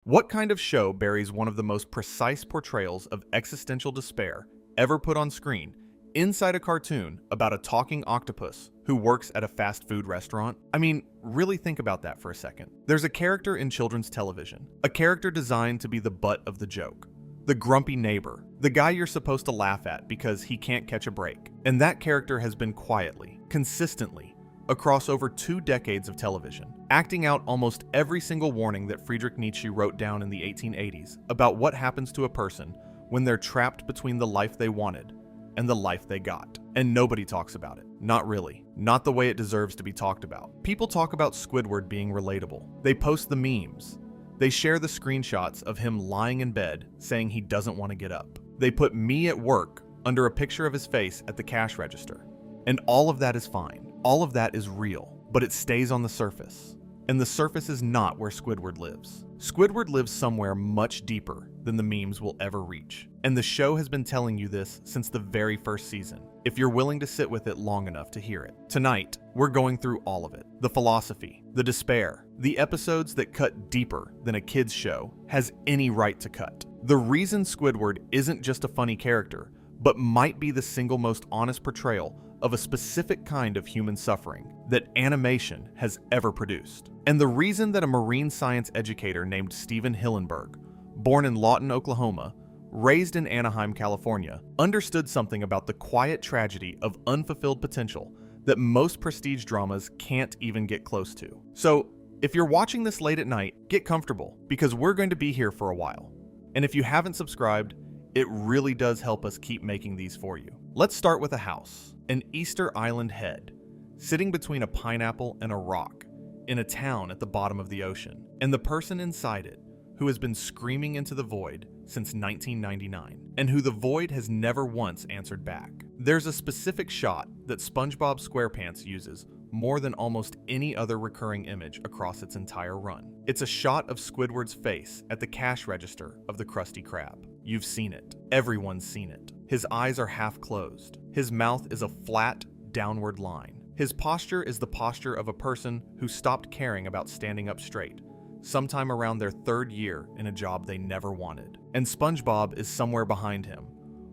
What kind of show buries one of the most precise portrayals of existential despair ever put on screen inside a cartoon about a talking octopus who works at a fast food restaurant? I mean, really think about that for a second. There's a character in children's television, a character designed to be the butt of the joke, the grumpy neighbor, the guy you're supposed to laugh at because he can't catch a break. And that character has been quietly, consistently, across over 2 decades of television, acting out almost every single warning that Friedrich Nietzsche wrote down in the 1880s about what happens to a person when they're trapped between the life they wanted and the life they got. And nobody talks about it. Not really. Not the way it deserves to be talked about. People talk about Squidward being relatable. They post the memes. They share the screenshots of him lying in bed saying he doesn't want to get up. They put "me at work" under a picture of his face at the cash register. And all of that is fine. All of that is real, but it stays on the surface. And the surface is not where Squidward lives. Squidward lives somewhere much deeper than the memes will ever reach. And the show has been telling you this since the very first season, if you're willing to sit with it long enough to hear it. Tonight, we're going through all of it. The philosophy, the despair, the episodes that cut deeper than a kid's show has any right to cut. The reason Squidward isn't just a funny character, but might be the single most honest portrayal of a specific kind of human suffering that animation has ever produced. And the reason that a marine science educator named Stephen Hillenburg, born in Lawton, Oklahoma, raised in Anaheim, California, understood something about the quiet tragedy of unfulfilled potential that most prestige dramas can't even get close to. So, if you're watching this late at night, get comfortable, because we're going to be here for a while. And if you haven't subscribed, it really does help us keep making these for you. Let's start with a house, an Easter Island head, sitting between a pineapple and a rock, in a town at the bottom of the ocean, and the person inside it, who has been screaming into the void since 1999, and who the void has never once answered back. There's a specific shot that Spongebob SquarePants uses more than almost any other recurring image across its entire run. It's a shot of Squidward's face at the cash register of the Krusty Krab. You've seen it. Everyone's seen it. His eyes are half closed. His mouth is a flat, downward line. His posture is the posture of a person who stopped caring about standing up straight, sometime around their 3rd year in a job they never wanted. And SpongeBob is somewhere behind him,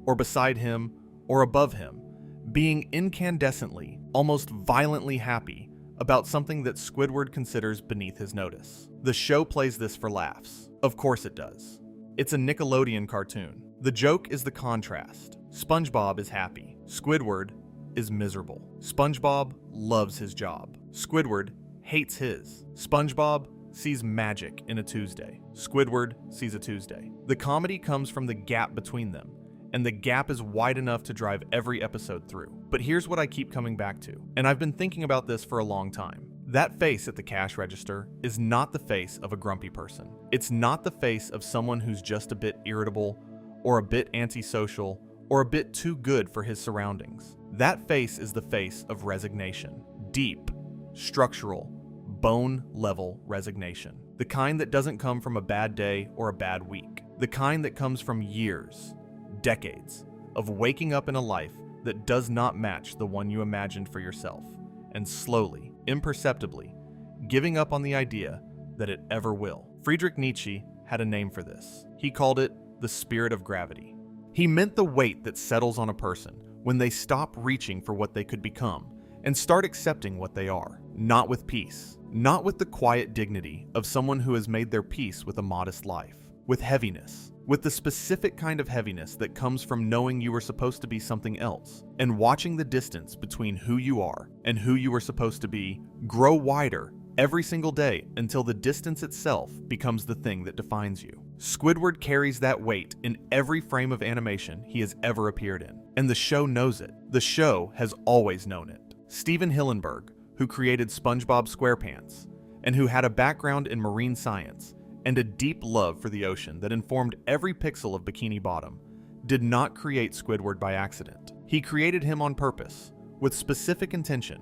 or beside him, or above him, being incandescently, almost violently happy about something that Squidward considers beneath his notice. The show plays this for laughs. Of course it does. It's a Nickelodeon cartoon. The joke is the contrast. SpongeBob is happy. Squidward is miserable. SpongeBob loves his job. Squidward hates his. SpongeBob sees magic in a Tuesday. Squidward sees a Tuesday. The comedy comes from the gap between them, and the gap is wide enough to drive every episode through. But here's what I keep coming back to, and I've been thinking about this for a long time. That face at the cash register is not the face of a grumpy person. It's not the face of someone who's just a bit irritable, or a bit antisocial, or a bit too good for his surroundings. That face is the face of resignation. Deep, structural, bone-level resignation. The kind that doesn't come from a bad day or a bad week. The kind that comes from years, decades, of waking up in a life that does not match the one you imagined for yourself, and slowly, imperceptibly, giving up on the idea that it ever will. Friedrich Nietzsche had a name for this. He called it the spirit of gravity. He meant the weight that settles on a person when they stop reaching for what they could become and start accepting what they are. Not with peace, not with the quiet dignity of someone who has made their peace with a modest life, with heaviness, with the specific kind of heaviness that comes from knowing you were supposed to be something else, and watching the distance between who you are and who you were supposed to be grow wider every single day until the distance itself becomes the thing that defines you. Squidward carries that weight in every frame of animation he has ever appeared in, and the show knows it. The show has always known it. Stephen Hillenburg, who created Spongebob SquarePants, and who had a background in marine science and a deep love for the ocean that informed every pixel of Bikini Bottom, did not create Squidward by accident. He created him on purpose, with specific intention,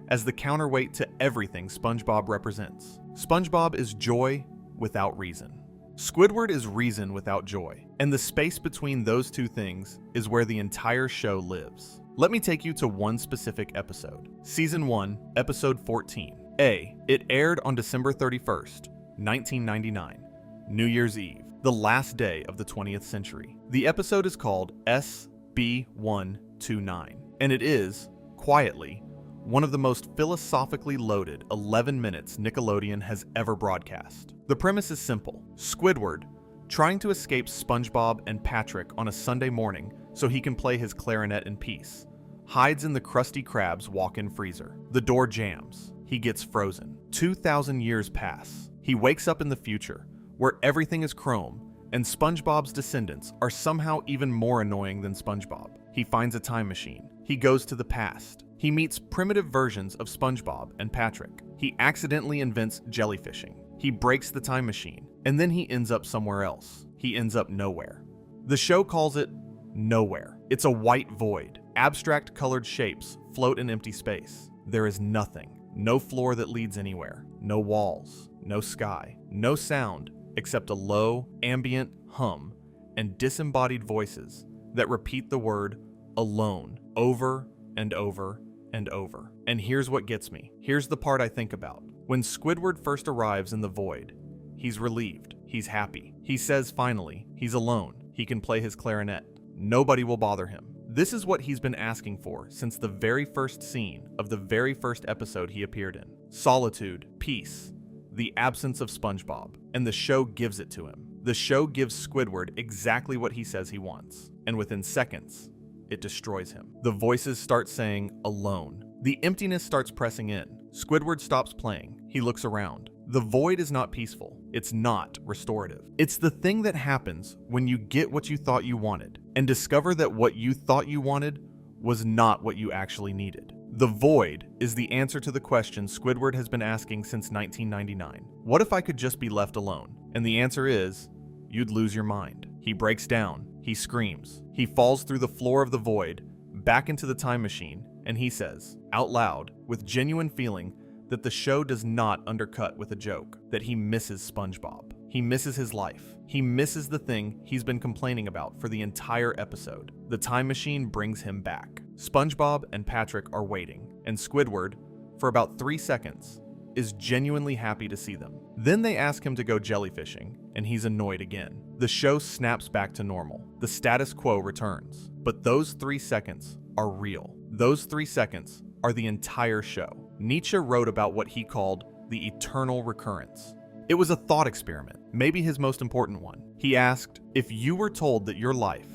as the counterweight to everything SpongeBob represents. SpongeBob is joy without reason. Squidward is reason without joy, and the space between those two things is where the entire show lives. Let me take you to one specific episode. Season 1, Episode 14. It aired on December 31st, 1999. New Year's Eve, the last day of the 20th century. The episode is called SB129, and it is, quietly, one of the most philosophically loaded 11 minutes Nickelodeon has ever broadcast. The premise is simple. Squidward, trying to escape Spongebob and Patrick on a Sunday morning so he can play his clarinet in peace, hides in the Krusty Krab's walk-in freezer. The door jams. He gets frozen. 2,000 years pass. He wakes up in the future, where everything is chrome, and SpongeBob's descendants are somehow even more annoying than SpongeBob. He finds a time machine. He goes to the past. He meets primitive versions of SpongeBob and Patrick. He accidentally invents jellyfishing. He breaks the time machine, and then he ends up somewhere else. He ends up nowhere. The show calls it Nowhere. It's a white void. Abstract colored shapes float in empty space. There is nothing. No floor that leads anywhere. No walls. No sky. No sound except a low, ambient hum and disembodied voices that repeat the word alone over and over and over. And here's what gets me. Here's the part I think about. When Squidward first arrives in the void, he's relieved. He's happy. He says finally, he's alone. He can play his clarinet. Nobody will bother him. This is what he's been asking for since the very first scene of the very first episode he appeared in. Solitude, peace, the absence of SpongeBob, and the show gives it to him. The show gives Squidward exactly what he says he wants, and within seconds, it destroys him. The voices start saying, alone. The emptiness starts pressing in. Squidward stops playing. He looks around. The void is not peaceful. It's not restorative. It's the thing that happens when you get what you thought you wanted and discover that what you thought you wanted was not what you actually needed. The void is the answer to the question Squidward has been asking since 1999. What if I could just be left alone? And the answer is, you'd lose your mind. He breaks down. He screams. He falls through the floor of the void, back into the time machine, and he says, out loud, with genuine feeling, that the show does not undercut with a joke, that he misses SpongeBob. He misses his life. He misses the thing he's been complaining about for the entire episode. The time machine brings him back. SpongeBob and Patrick are waiting, and Squidward, for about 3 seconds, is genuinely happy to see them. Then they ask him to go jellyfishing, and he's annoyed again. The show snaps back to normal. The status quo returns. But those 3 seconds are real. Those 3 seconds are the entire show. Nietzsche wrote about what he called the eternal recurrence. It was a thought experiment, maybe his most important one. He asked, if you were told that your life,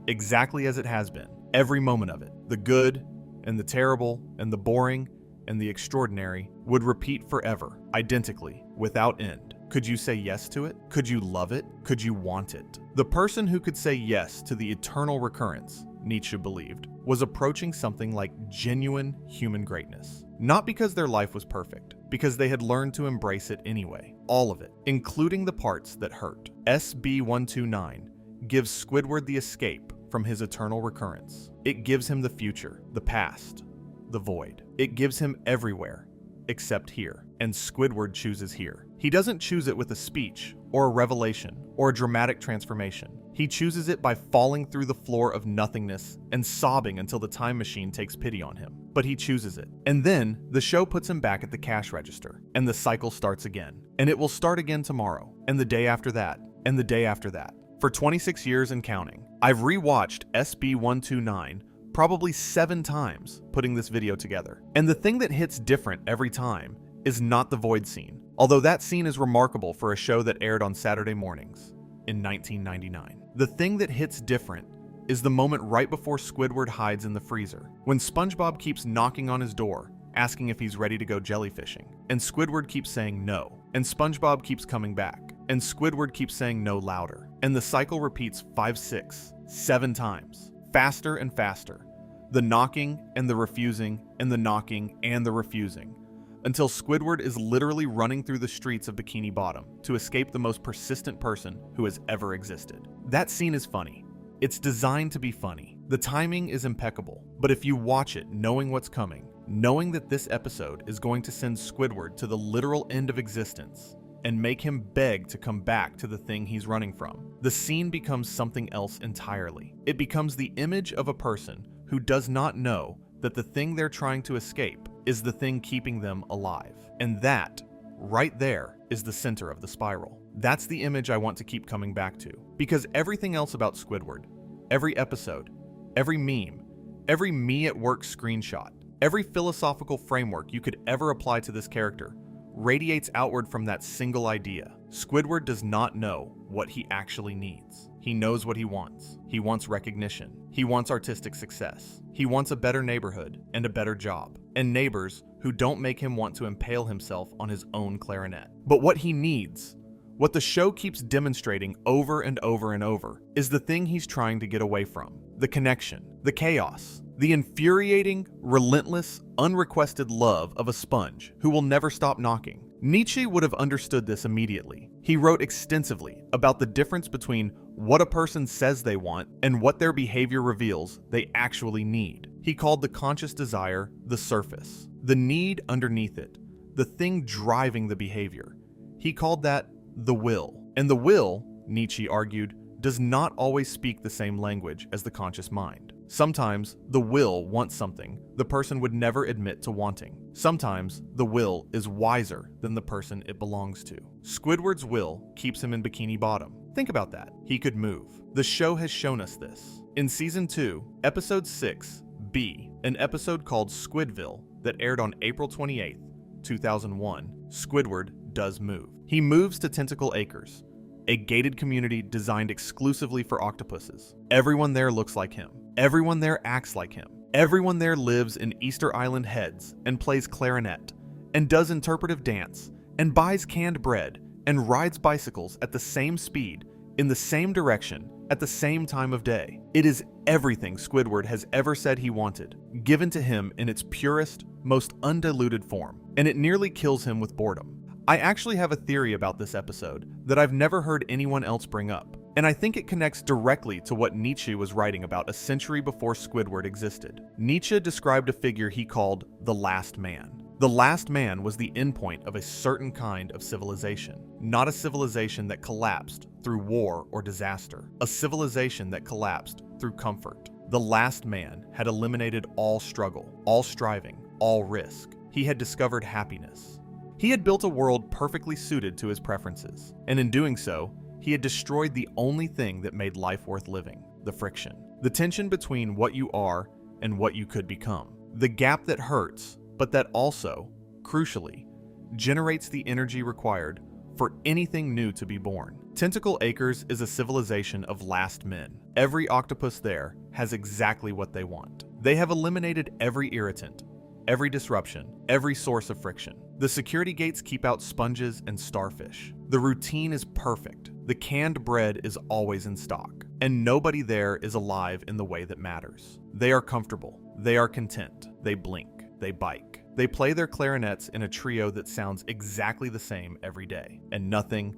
exactly as it has been, every moment of it, the good and the terrible and the boring and the extraordinary, would repeat forever, identically, without end, could you say yes to it? Could you love it? Could you want it? The person who could say yes to the eternal recurrence, Nietzsche believed, was approaching something like genuine human greatness. Not because their life was perfect, because they had learned to embrace it anyway. All of it, including the parts that hurt. SB129 gives Squidward the escape from his eternal recurrence. It gives him the future, the past, the void. It gives him everywhere, except here. And Squidward chooses here. He doesn't choose it with a speech, or a revelation, or a dramatic transformation. He chooses it by falling through the floor of nothingness and sobbing until the time machine takes pity on him. But he chooses it. And then, the show puts him back at the cash register, and the cycle starts again. And it will start again tomorrow, and the day after that, and the day after that. For 26 years and counting, I've rewatched SB129 probably 7 times putting this video together. And the thing that hits different every time is not the void scene, although that scene is remarkable for a show that aired on Saturday mornings in 1999. The thing that hits different is the moment right before Squidward hides in the freezer, when SpongeBob keeps knocking on his door, asking if he's ready to go jellyfishing, and Squidward keeps saying no, and SpongeBob keeps coming back, and Squidward keeps saying no louder, and the cycle repeats 5, 6, 7 times, faster and faster, the knocking and the refusing and the knocking and the refusing, until Squidward is literally running through the streets of Bikini Bottom to escape the most persistent person who has ever existed. That scene is funny. It's designed to be funny. The timing is impeccable, but if you watch it knowing what's coming, knowing that this episode is going to send Squidward to the literal end of existence and make him beg to come back to the thing he's running from, the scene becomes something else entirely. It becomes the image of a person who does not know that the thing they're trying to escape is the thing keeping them alive. And that, right there, is the center of the spiral. That's the image I want to keep coming back to. Because everything else about Squidward, every episode, every meme, every me at work screenshot, every philosophical framework you could ever apply to this character radiates outward from that single idea. Squidward does not know what he actually needs. He knows what he wants. He wants recognition. He wants artistic success. He wants a better neighborhood and a better job, and neighbors who don't make him want to impale himself on his own clarinet. But what he needs, what the show keeps demonstrating over and over and over, is the thing he's trying to get away from: the connection, the chaos, the infuriating, relentless, unrequested love of a sponge who will never stop knocking. Nietzsche would have understood this immediately. He wrote extensively about the difference between what a person says they want and what their behavior reveals they actually need. He called the conscious desire the surface, the need underneath it, the thing driving the behavior. He called that the will. And the will, Nietzsche argued, does not always speak the same language as the conscious mind. Sometimes the will wants something the person would never admit to wanting. Sometimes the will is wiser than the person it belongs to. Squidward's will keeps him in Bikini Bottom. Think about that. He could move. The show has shown us this. In Season 2, Episode 6, B, an episode called Squidville that aired on April 28, 2001, Squidward does move. He moves to Tentacle Acres, a gated community designed exclusively for octopuses. Everyone there looks like him. Everyone there acts like him. Everyone there lives in Easter Island heads and plays clarinet and does interpretive dance and buys canned bread and rides bicycles at the same speed, in the same direction, at the same time of day. It is everything Squidward has ever said he wanted, given to him in its purest, most undiluted form, and it nearly kills him with boredom. I actually have a theory about this episode that I've never heard anyone else bring up, and I think it connects directly to what Nietzsche was writing about a century before Squidward existed. Nietzsche described a figure he called the last man. The last man was the endpoint of a certain kind of civilization, not a civilization that collapsed through war or disaster, a civilization that collapsed through comfort. The last man had eliminated all struggle, all striving, all risk. He had discovered happiness. He had built a world perfectly suited to his preferences, and in doing so, he had destroyed the only thing that made life worth living: the friction. The tension between what you are and what you could become. The gap that hurts, but that also, crucially, generates the energy required for anything new to be born. Tentacle Acres is a civilization of last men. Every octopus there has exactly what they want. They have eliminated every irritant, every disruption, every source of friction. The security gates keep out sponges and starfish. The routine is perfect. The canned bread is always in stock. And nobody there is alive in the way that matters. They are comfortable. They are content. They blink. They bike. They play their clarinets in a trio that sounds exactly the same every day. And nothing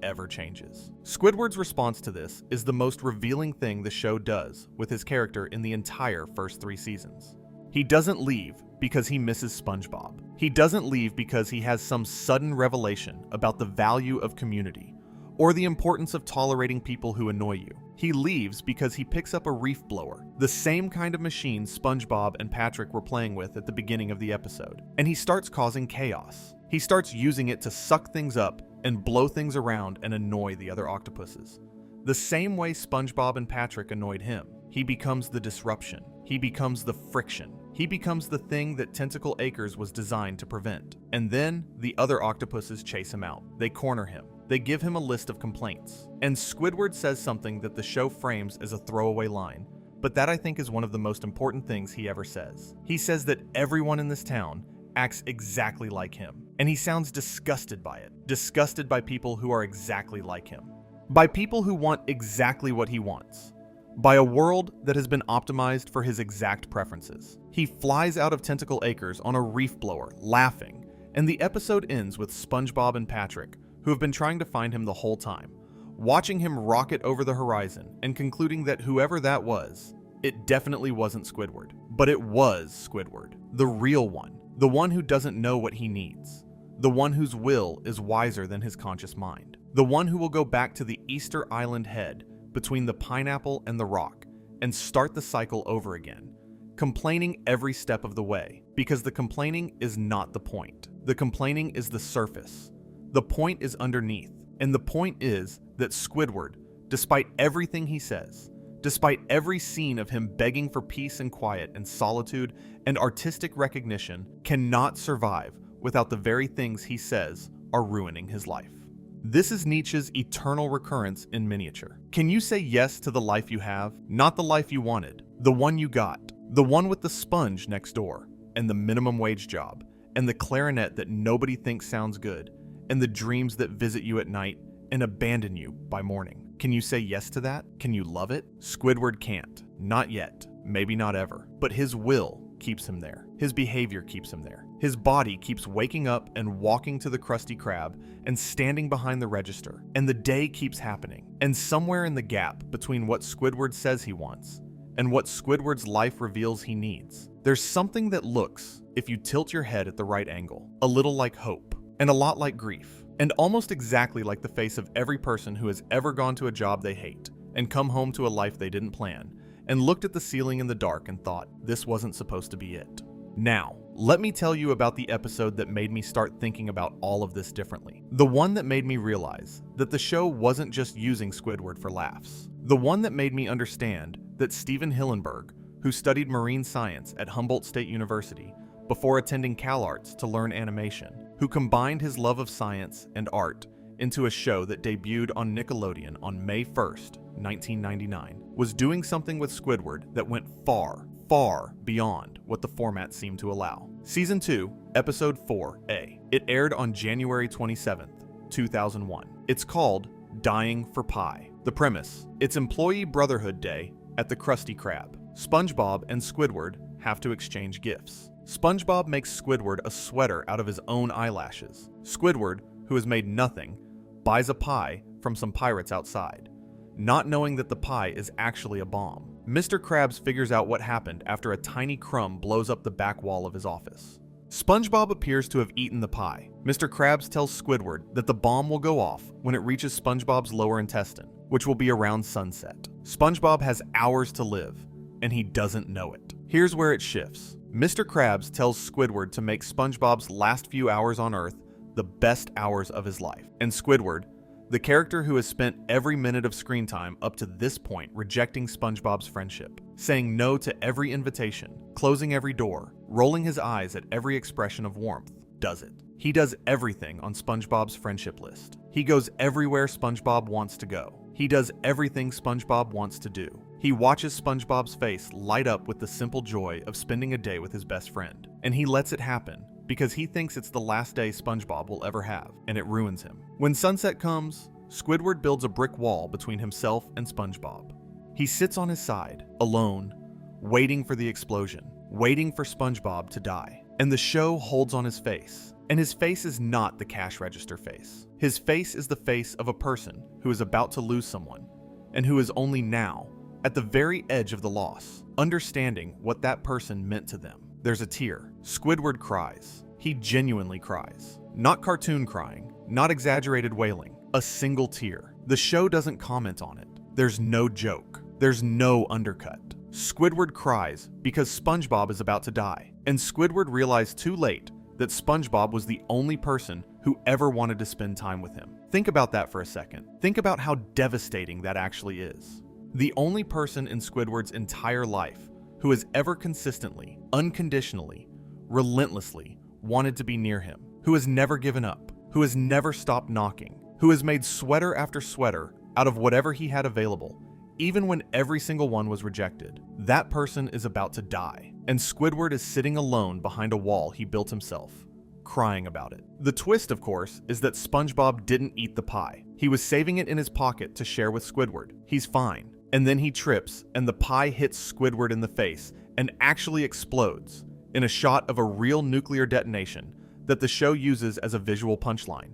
ever changes. Squidward's response to this is the most revealing thing the show does with his character in the entire first 3 seasons. He doesn't leave because he misses Spongebob. He doesn't leave because he has some sudden revelation about the value of community or the importance of tolerating people who annoy you. He leaves because he picks up a reef blower, the same kind of machine Spongebob and Patrick were playing with at the beginning of the episode, and he starts causing chaos. He starts using it to suck things up and blow things around and annoy the other octopuses. The same way Spongebob and Patrick annoyed him. He becomes the disruption. He becomes the friction. He becomes the thing that Tentacle Acres was designed to prevent. And then the other octopuses chase him out. They corner him. They give him a list of complaints. And Squidward says something that the show frames as a throwaway line, but that I think is one of the most important things he ever says. He says that everyone in this town acts exactly like him, and he sounds disgusted by it. Disgusted by people who are exactly like him. By people who want exactly what he wants. By a world that has been optimized for his exact preferences. He flies out of Tentacle Acres on a reef blower, laughing, and the episode ends with Spongebob and Patrick, who have been trying to find him the whole time, watching him rocket over the horizon and concluding that whoever that was, it definitely wasn't Squidward. But it was Squidward, the real one, the one who doesn't know what he needs, the one whose will is wiser than his conscious mind, the one who will go back to the Easter Island head between the pineapple and the rock and start the cycle over again, complaining every step of the way, because the complaining is not the point. The complaining is the surface. The point is underneath. And the point is that Squidward, despite everything he says, despite every scene of him begging for peace and quiet and solitude and artistic recognition, cannot survive without the very things he says are ruining his life. This is Nietzsche's eternal recurrence in miniature. Can you say yes to the life you have? Not the life you wanted, the one you got, the one with the sponge next door, and the minimum wage job, and the clarinet that nobody thinks sounds good, and the dreams that visit you at night and abandon you by morning. Can you say yes to that? Can you love it? Squidward can't. Not yet. Maybe not ever. But his will keeps him there. His behavior keeps him there. His body keeps waking up and walking to the Krusty Krab and standing behind the register. And the day keeps happening. And somewhere in the gap between what Squidward says he wants and what Squidward's life reveals he needs, there's something that looks, if you tilt your head at the right angle, a little like hope and a lot like grief. And almost exactly like the face of every person who has ever gone to a job they hate and come home to a life they didn't plan and looked at the ceiling in the dark and thought, this wasn't supposed to be it. Now, let me tell you about the episode that made me start thinking about all of this differently. The one that made me realize that the show wasn't just using Squidward for laughs. The one that made me understand that Steven Hillenburg, who studied marine science at Humboldt State University before attending CalArts to learn animation, who combined his love of science and art into a show that debuted on Nickelodeon on May 1st, 1999, was doing something with Squidward that went far, far beyond what the format seemed to allow. Season 2, Episode 4A. It aired on January 27th, 2001. It's called Dying for Pie. The premise: it's Employee Brotherhood Day at the Krusty Krab. Spongebob and Squidward have to exchange gifts. Spongebob makes Squidward a sweater out of his own eyelashes. Squidward, who has made nothing, buys a pie from some pirates outside, not knowing that the pie is actually a bomb. Mr. Krabs figures out what happened after a tiny crumb blows up the back wall of his office. Spongebob appears to have eaten the pie. Mr. Krabs tells Squidward that the bomb will go off when it reaches SpongeBob's lower intestine, which will be around sunset. SpongeBob has hours to live, and he doesn't know it. Here's where it shifts. Mr. Krabs tells Squidward to make SpongeBob's last few hours on Earth the best hours of his life. And Squidward, the character who has spent every minute of screen time up to this point rejecting SpongeBob's friendship, saying no to every invitation, closing every door, rolling his eyes at every expression of warmth, does it. He does everything on SpongeBob's friendship list. He goes everywhere SpongeBob wants to go. He does everything SpongeBob wants to do. He watches SpongeBob's face light up with the simple joy of spending a day with his best friend. And he lets it happen because he thinks it's the last day SpongeBob will ever have, and it ruins him. When sunset comes, Squidward builds a brick wall between himself and SpongeBob. He sits on his side, alone, waiting for the explosion, waiting for SpongeBob to die. And the show holds on his face. And his face is not the cash register face. His face is the face of a person who is about to lose someone, and who is only now, at the very edge of the loss, understanding what that person meant to them. There's a tear. Squidward cries. He genuinely cries. Not cartoon crying, not exaggerated wailing, a single tear. The show doesn't comment on it. There's no joke. There's no undercut. Squidward cries because SpongeBob is about to die, and Squidward realized too late that SpongeBob was the only person who ever wanted to spend time with him. Think about that for a second. Think about how devastating that actually is. The only person in Squidward's entire life who has ever consistently, unconditionally, relentlessly wanted to be near him, who has never given up, who has never stopped knocking, who has made sweater after sweater out of whatever he had available, even when every single one was rejected. That person is about to die, and Squidward is sitting alone behind a wall he built himself, crying about it. The twist, of course, is that SpongeBob didn't eat the pie. He was saving it in his pocket to share with Squidward. He's fine. And then he trips, and the pie hits Squidward in the face and actually explodes in a shot of a real nuclear detonation that the show uses as a visual punchline.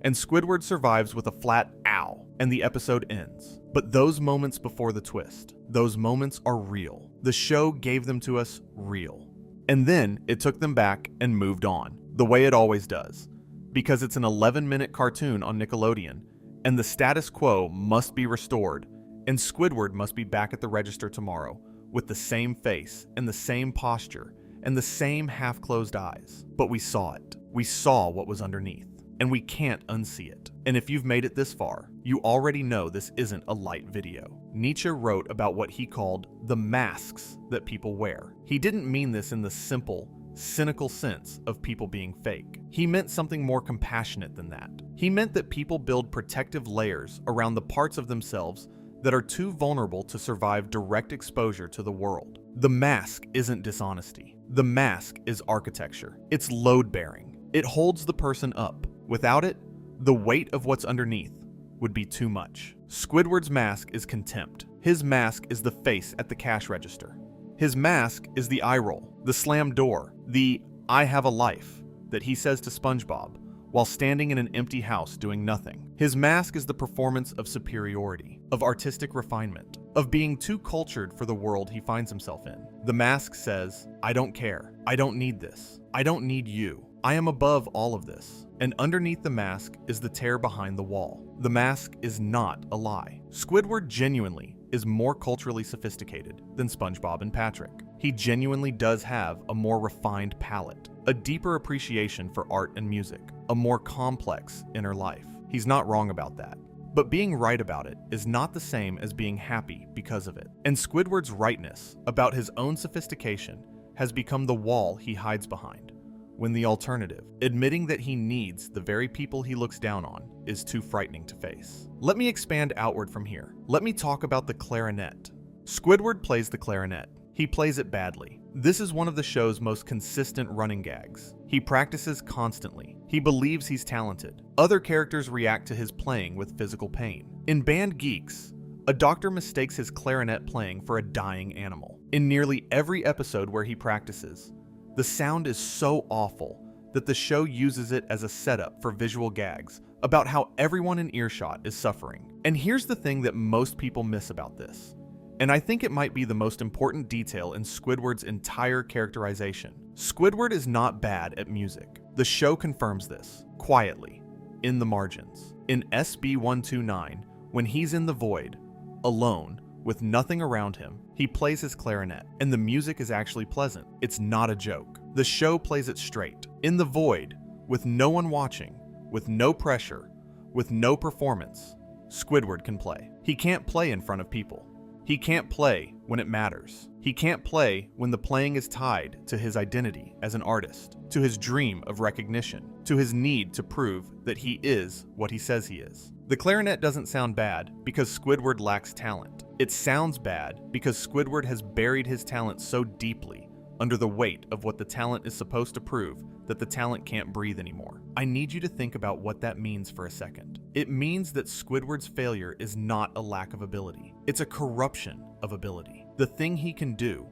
And Squidward survives with a flat ow, and the episode ends. But those moments before the twist, those moments are real. The show gave them to us real. And then it took them back and moved on, the way it always does. Because it's an 11-minute cartoon on Nickelodeon, and the status quo must be restored, and Squidward must be back at the register tomorrow with the same face and the same posture and the same half-closed eyes. But we saw it. We saw what was underneath. and we can't unsee it. And if you've made it this far, you already know this isn't a light video. Nietzsche wrote about what he called the masks that people wear. He didn't mean this in the simple, cynical sense of people being fake. He meant something more compassionate than that. He meant that people build protective layers around the parts of themselves that are too vulnerable to survive direct exposure to the world. The mask isn't dishonesty. The mask is architecture. It's load-bearing. It holds the person up. Without it, the weight of what's underneath would be too much. Squidward's mask is contempt. His mask is the face at the cash register. His mask is the eye roll, the slammed door, the "I have a life" that he says to Spongebob while standing in an empty house doing nothing. His mask is the performance of superiority, of artistic refinement, of being too cultured for the world he finds himself in. The mask says, "I don't care. I don't need this. I don't need you. I am above all of this." And underneath the mask is the tear behind the wall. The mask is not a lie. Squidward genuinely is more culturally sophisticated than SpongeBob and Patrick. He genuinely does have a more refined palate, a deeper appreciation for art and music, a more complex inner life. He's not wrong about that. But being right about it is not the same as being happy because of it. And Squidward's rightness about his own sophistication has become the wall he hides behind, when the alternative, admitting that he needs the very people he looks down on, is too frightening to face. Let me expand outward from here. Let me talk about the clarinet. Squidward plays the clarinet. He plays it badly. This is one of the show's most consistent running gags. He practices constantly. He believes he's talented. Other characters react to his playing with physical pain. In band Geeks, a doctor mistakes his clarinet playing for a dying animal. In nearly every episode where he practices, the sound is so awful that the show uses it as a setup for visual gags about how everyone in earshot is suffering. And here's the thing that most people miss about this, and I think it might be the most important detail in Squidward's entire characterization. Squidward is not bad at music. The show confirms this, quietly, in the margins. In SB129, when he's in the void, alone, with nothing around him, he plays his clarinet, and the music is actually pleasant. It's not a joke. The show plays it straight. In the void, with no one watching, with no pressure, with no performance, Squidward can play. He can't play in front of people. He can't play when it matters. He can't play when the playing is tied to his identity as an artist, to his dream of recognition, to his need to prove that he is what he says he is. The clarinet doesn't sound bad because Squidward lacks talent. It sounds bad because Squidward has buried his talent so deeply under the weight of what the talent is supposed to prove that the talent can't breathe anymore. I need you to think about what that means for a second. It means that Squidward's failure is not a lack of ability. It's a corruption of ability. The thing he can do,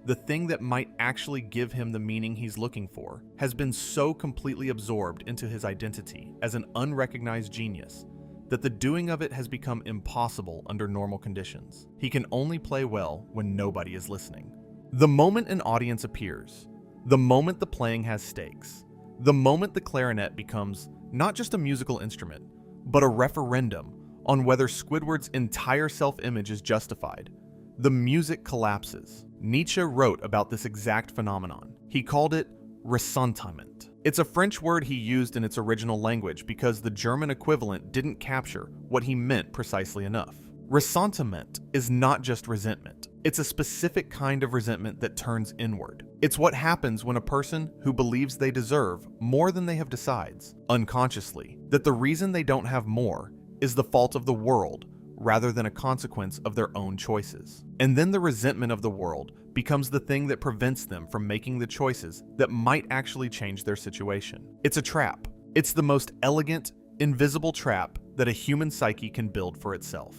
the thing that might actually give him the meaning he's looking for, has been so completely absorbed into his identity as an unrecognized genius that the doing of it has become impossible under normal conditions. He can only play well when nobody is listening. The moment an audience appears, the moment the playing has stakes, the moment the clarinet becomes not just a musical instrument, but a referendum on whether Squidward's entire self-image is justified, the music collapses. Nietzsche wrote about this exact phenomenon. He called it ressentiment. It's a French word he used in its original language because the German equivalent didn't capture what he meant precisely enough. Ressentiment is not just resentment. It's a specific kind of resentment that turns inward. It's what happens when a person who believes they deserve more than they have decides, unconsciously, that the reason they don't have more is the fault of the world rather than a consequence of their own choices. And then the resentment of the world becomes the thing that prevents them from making the choices that might actually change their situation. It's a trap. It's the most elegant, invisible trap that a human psyche can build for itself.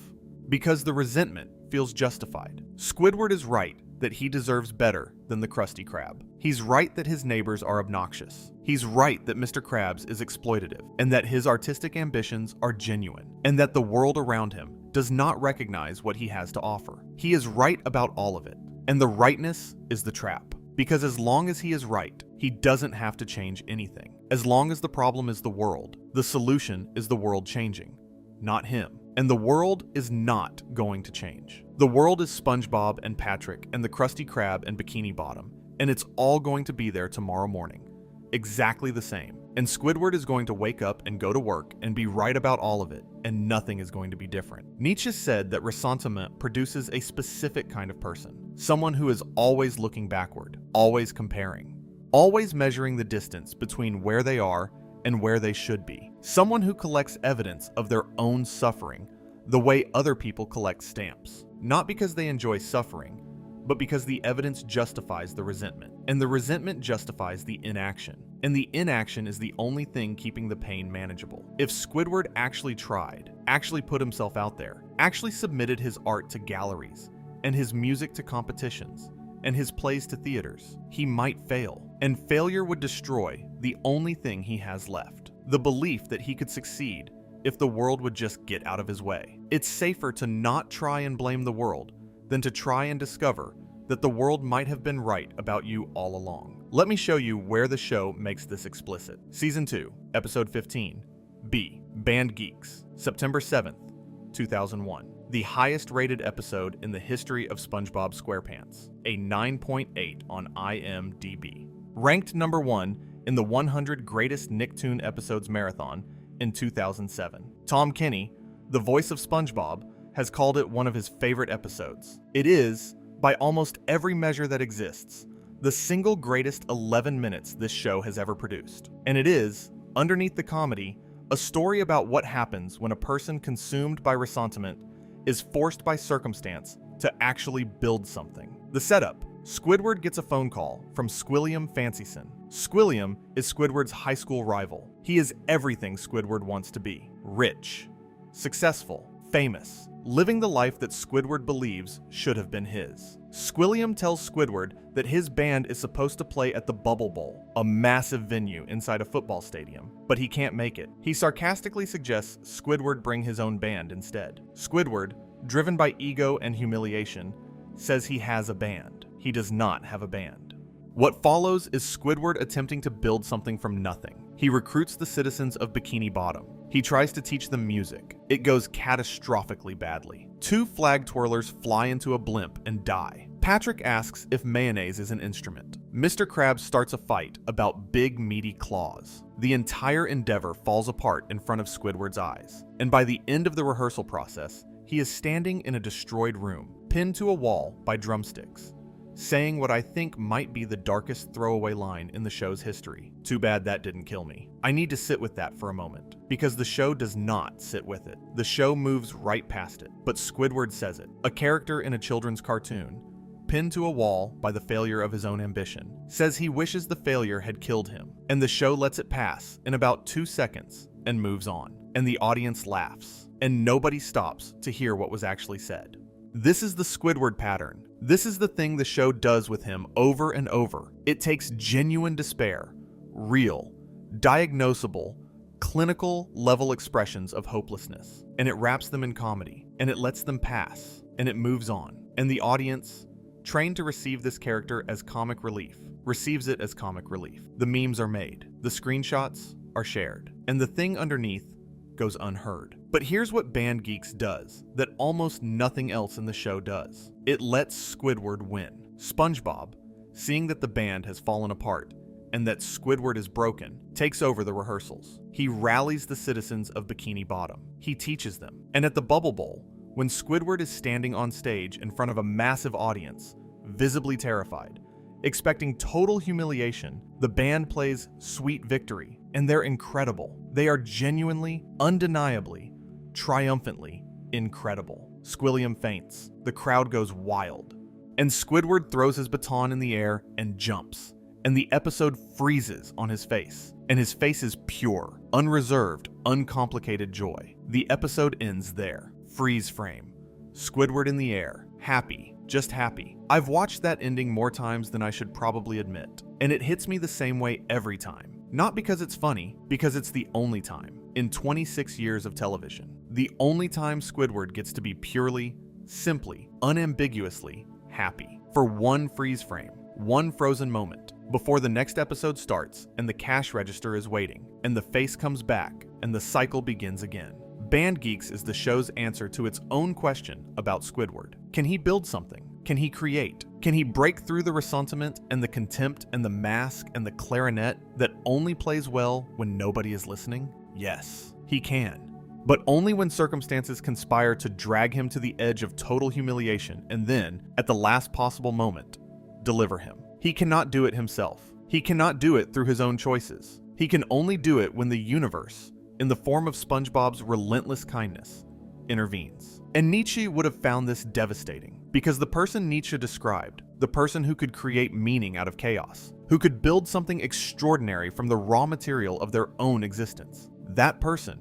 Because the resentment feels justified. Squidward is right that he deserves better than the Krusty Krab. He's right that his neighbors are obnoxious. He's right that Mr. Krabs is exploitative, and that his artistic ambitions are genuine, and that the world around him does not recognize what he has to offer. He is right about all of it, and the rightness is the trap. Because as long as he is right, he doesn't have to change anything. As long as the problem is the world, the solution is the world changing, not him. And the world is not going to change. The world is SpongeBob and Patrick and the Krusty Krab and Bikini Bottom, and it's all going to be there tomorrow morning, exactly the same. And Squidward is going to wake up and go to work and be right about all of it, and nothing is going to be different. Nietzsche said that ressentiment produces a specific kind of person, someone who is always looking backward, always comparing, always measuring the distance between where they are and where they should be. Someone who collects evidence of their own suffering the way other people collect stamps. Not because they enjoy suffering, but because the evidence justifies the resentment. And the resentment justifies the inaction. And the inaction is the only thing keeping the pain manageable. If Squidward actually tried, actually put himself out there, actually submitted his art to galleries, and his music to competitions, and his plays to theaters, he might fail. And failure would destroy the only thing he has left. The belief that he could succeed if the world would just get out of his way. It's safer to not try and blame the world than to try and discover that the world might have been right about you all along. Let me show you where the show makes this explicit. Season 2, Episode 15, B, Band Geeks, September 7th, 2001. The highest rated episode in the history of SpongeBob SquarePants, a 9.8 on IMDb. Ranked number 1 in the 100 Greatest Nicktoon Episodes Marathon in 2007. Tom Kenny, the voice of SpongeBob, has called it one of his favorite episodes. It is, by almost every measure that exists, the single greatest 11 minutes this show has ever produced. And it is, underneath the comedy, a story about what happens when a person consumed by ressentiment is forced by circumstance to actually build something. The setup: Squidward gets a phone call from Squilliam Fancyson. Squilliam is Squidward's high school rival. He is everything Squidward wants to be: rich, successful, famous, living the life that Squidward believes should have been his. Squilliam tells Squidward that his band is supposed to play at the Bubble Bowl, a massive venue inside a football stadium, but he can't make it. He sarcastically suggests Squidward bring his own band instead. Squidward, driven by ego and humiliation, says he has a band. He does not have a band. What follows is Squidward attempting to build something from nothing. He recruits the citizens of Bikini Bottom. He tries to teach them music. It goes catastrophically badly. 2 flag twirlers fly into a blimp and die. Patrick asks if mayonnaise is an instrument. Mr. Krabs starts a fight about big meaty claws. The entire endeavor falls apart in front of Squidward's eyes. And by the end of the rehearsal process, he is standing in a destroyed room, pinned to a wall by drumsticks, saying what I think might be the darkest throwaway line in the show's history. Too bad that didn't kill me. I need to sit with that for a moment, because the show does not sit with it. The show moves right past it, but Squidward says it. A character in a children's cartoon, pinned to a wall by the failure of his own ambition, says he wishes the failure had killed him, and the show lets it pass in about 2 seconds and moves on, and the audience laughs, and nobody stops to hear what was actually said. This is the Squidward pattern. This is the thing the show does with him over and over. It takes genuine despair, real, diagnosable, clinical level expressions of hopelessness, and it wraps them in comedy, and it lets them pass, and it moves on. And the audience, trained to receive this character as comic relief, receives it as comic relief. The memes are made, the screenshots are shared, and the thing underneath goes unheard. But here's what Band Geeks does that almost nothing else in the show does. It lets Squidward win. SpongeBob, seeing that the band has fallen apart and that Squidward is broken, takes over the rehearsals. He rallies the citizens of Bikini Bottom. He teaches them. And at the Bubble Bowl, when Squidward is standing on stage in front of a massive audience, visibly terrified, expecting total humiliation, the band plays Sweet Victory, and they're incredible. They are genuinely, undeniably, triumphantly incredible. Squilliam faints. The crowd goes wild. And Squidward throws his baton in the air and jumps. And the episode freezes on his face. And his face is pure, unreserved, uncomplicated joy. The episode ends there. Freeze frame. Squidward in the air. Happy. Just happy. I've watched that ending more times than I should probably admit. And it hits me the same way every time. Not because it's funny, because it's the only time, in 26 years of television, the only time Squidward gets to be purely, simply, unambiguously happy. For one freeze frame, one frozen moment, before the next episode starts and the cash register is waiting, and the face comes back, and the cycle begins again. Band Geeks is the show's answer to its own question about Squidward. Can he build something? Can he create? Can he break through the ressentiment and the contempt and the mask and the clarinet that only plays well when nobody is listening? Yes, he can. But only when circumstances conspire to drag him to the edge of total humiliation and then, at the last possible moment, deliver him. He cannot do it himself. He cannot do it through his own choices. He can only do it when the universe, in the form of SpongeBob's relentless kindness, intervenes. And Nietzsche would have found this devastating, because the person Nietzsche described, the person who could create meaning out of chaos, who could build something extraordinary from the raw material of their own existence, that person,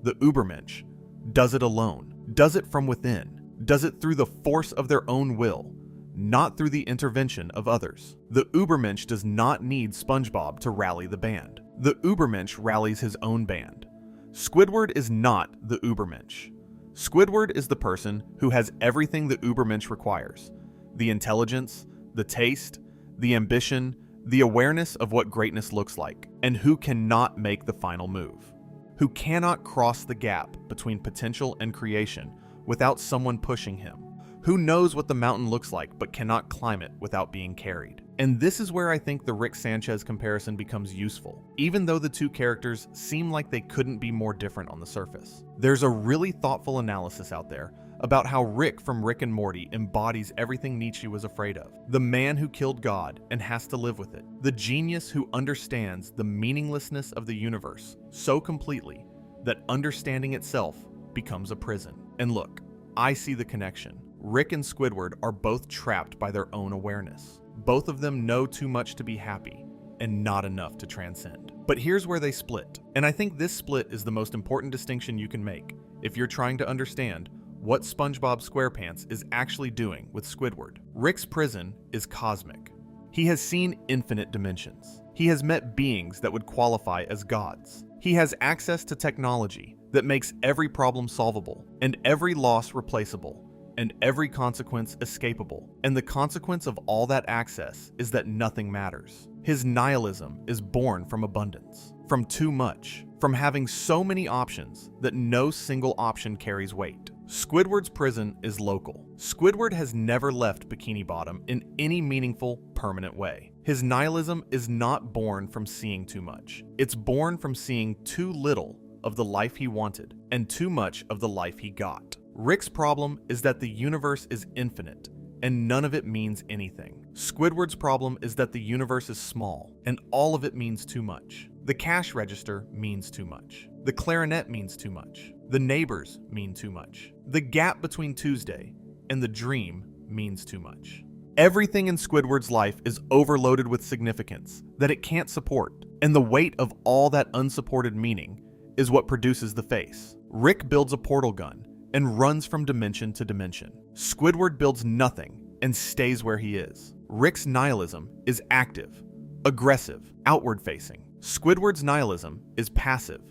the Übermensch, does it alone, does it from within, does it through the force of their own will, not through the intervention of others. The Übermensch does not need SpongeBob to rally the band. The Übermensch rallies his own band. Squidward is not the Übermensch. Squidward is the person who has everything the Übermensch requires: the intelligence, the taste, the ambition, the awareness of what greatness looks like, and who cannot make the final move, who cannot cross the gap between potential and creation without someone pushing him, who knows what the mountain looks like but cannot climb it without being carried. And this is where I think the Rick Sanchez comparison becomes useful, even though the two characters seem like they couldn't be more different on the surface. There's a really thoughtful analysis out there about how Rick from Rick and Morty embodies everything Nietzsche was afraid of. The man who killed God and has to live with it. The genius who understands the meaninglessness of the universe so completely that understanding itself becomes a prison. And look, I see the connection. Rick and Squidward are both trapped by their own awareness. Both of them know too much to be happy and not enough to transcend. But here's where they split. And I think this split is the most important distinction you can make if you're trying to understand what SpongeBob SquarePants is actually doing with Squidward. Rick's prison is cosmic. He has seen infinite dimensions. He has met beings that would qualify as gods. He has access to technology that makes every problem solvable and every loss replaceable and every consequence escapable. And the consequence of all that access is that nothing matters. His nihilism is born from abundance, from too much, from having so many options that no single option carries weight. Squidward's prison is local. Squidward has never left Bikini Bottom in any meaningful, permanent way. His nihilism is not born from seeing too much. It's born from seeing too little of the life he wanted and too much of the life he got. Rick's problem is that the universe is infinite and none of it means anything. Squidward's problem is that the universe is small and all of it means too much. The cash register means too much. The clarinet means too much. The neighbors mean too much. The gap between Tuesday and the dream means too much. Everything in Squidward's life is overloaded with significance that it can't support, and the weight of all that unsupported meaning is what produces the face. Rick builds a portal gun and runs from dimension to dimension. Squidward builds nothing and stays where he is. Rick's nihilism is active, aggressive, outward-facing. Squidward's nihilism is passive,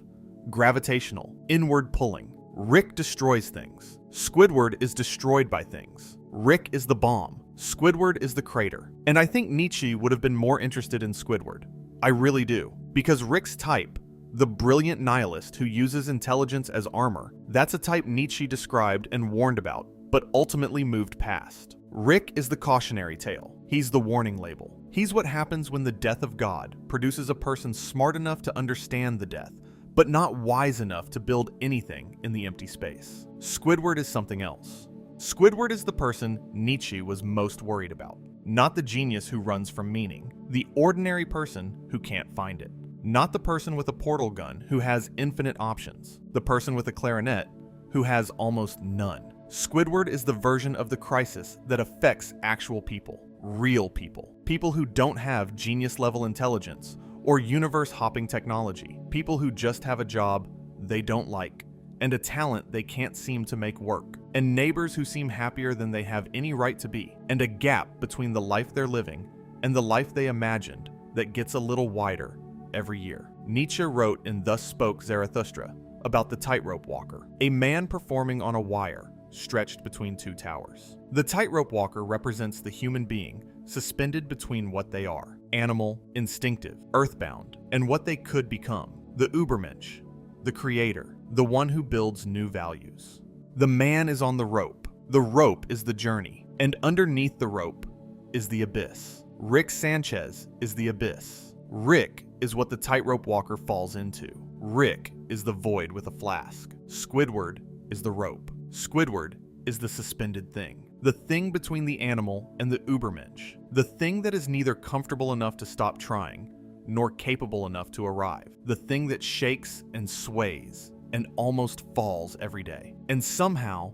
gravitational, inward-pulling. Rick destroys things. Squidward is destroyed by things. Rick is the bomb. Squidward is the crater. And I think Nietzsche would have been more interested in Squidward. I really do. Because Rick's type, the brilliant nihilist who uses intelligence as armor, that's a type Nietzsche described and warned about, but ultimately moved past. Rick is the cautionary tale. He's the warning label. He's what happens when the death of God produces a person smart enough to understand the death, but not wise enough to build anything in the empty space. Squidward is something else. Squidward is the person Nietzsche was most worried about. Not the genius who runs from meaning, the ordinary person who can't find it. Not the person with a portal gun who has infinite options. The person with a clarinet who has almost none. Squidward is the version of the crisis that affects actual people, real people. People who don't have genius-level intelligence or universe-hopping technology. People who just have a job they don't like and a talent they can't seem to make work. And neighbors who seem happier than they have any right to be. And a gap between the life they're living and the life they imagined that gets a little wider every year. Nietzsche wrote in Thus Spoke Zarathustra about the tightrope walker, a man performing on a wire stretched between two towers. The tightrope walker represents the human being suspended between what they are, animal, instinctive, earthbound, and what they could become, the Übermensch, the creator, the one who builds new values. The man is on the rope. The rope is the journey. And underneath the rope is the abyss. Rick Sanchez is the abyss. Rick is what the tightrope walker falls into. Rick is the void with a flask. Squidward is the rope. Squidward is the suspended thing. The thing between the animal and the Ubermensch. The thing that is neither comfortable enough to stop trying, nor capable enough to arrive. The thing that shakes and sways and almost falls every day. And somehow,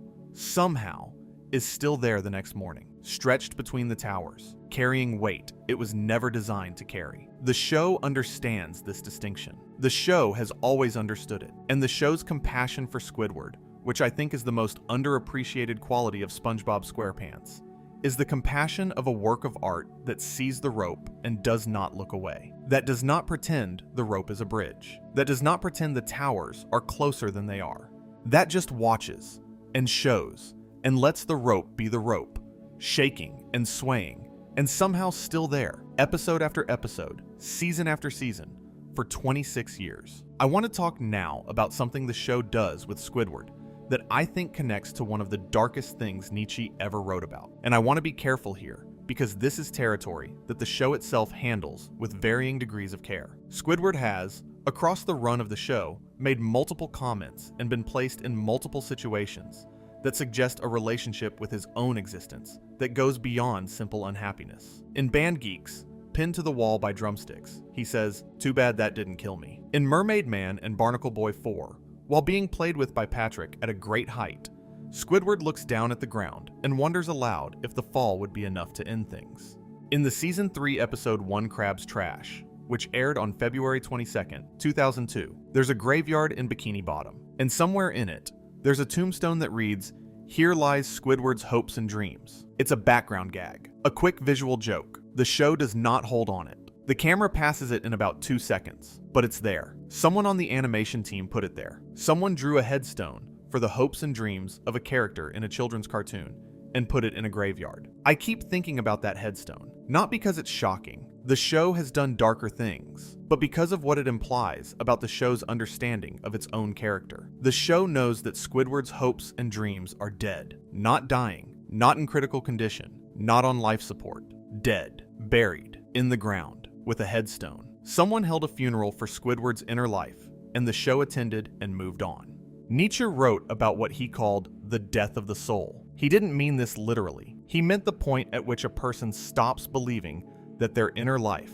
is still there the next morning, stretched between the towers, carrying weight it was never designed to carry. The show understands this distinction. The show has always understood it. And the show's compassion for Squidward, which I think is the most underappreciated quality of SpongeBob SquarePants, is the compassion of a work of art that sees the rope and does not look away. That does not pretend the rope is a bridge. That does not pretend the towers are closer than they are. That just watches and shows and lets the rope be the rope, shaking and swaying, and somehow still there, episode after episode, season after season, for 26 years. I want to talk now about something the show does with Squidward that I think connects to one of the darkest things Nietzsche ever wrote about. And I want to be careful here, because this is territory that the show itself handles with varying degrees of care. Squidward has, across the run of the show, made multiple comments and been placed in multiple situations that suggest a relationship with his own existence that goes beyond simple unhappiness. In band Geeks, pinned to the wall by drumsticks, he says, "Too bad that didn't kill me." In Mermaid Man and Barnacle Boy 4, while being played with by Patrick at a great height, Squidward looks down at the ground and wonders aloud if the fall would be enough to end things. In the Season 3 episode One Crab's Trash, which aired on February 22nd, 2002, there's a graveyard in Bikini Bottom, and somewhere in it, there's a tombstone that reads, "Here lies Squidward's hopes and dreams." It's a background gag, a quick visual joke. The show does not hold on it. The camera passes it in about 2 seconds, but it's there. Someone on the animation team put it there. Someone drew a headstone for the hopes and dreams of a character in a children's cartoon and put it in a graveyard. I keep thinking about that headstone, not because it's shocking. The show has done darker things, but because of what it implies about the show's understanding of its own character. The show knows that Squidward's hopes and dreams are dead, not dying, not in critical condition, not on life support, dead, buried, in the ground, with a headstone. Someone held a funeral for Squidward's inner life, and the show attended and moved on. Nietzsche wrote about what he called the death of the soul. He didn't mean this literally. He meant the point at which a person stops believing that their inner life,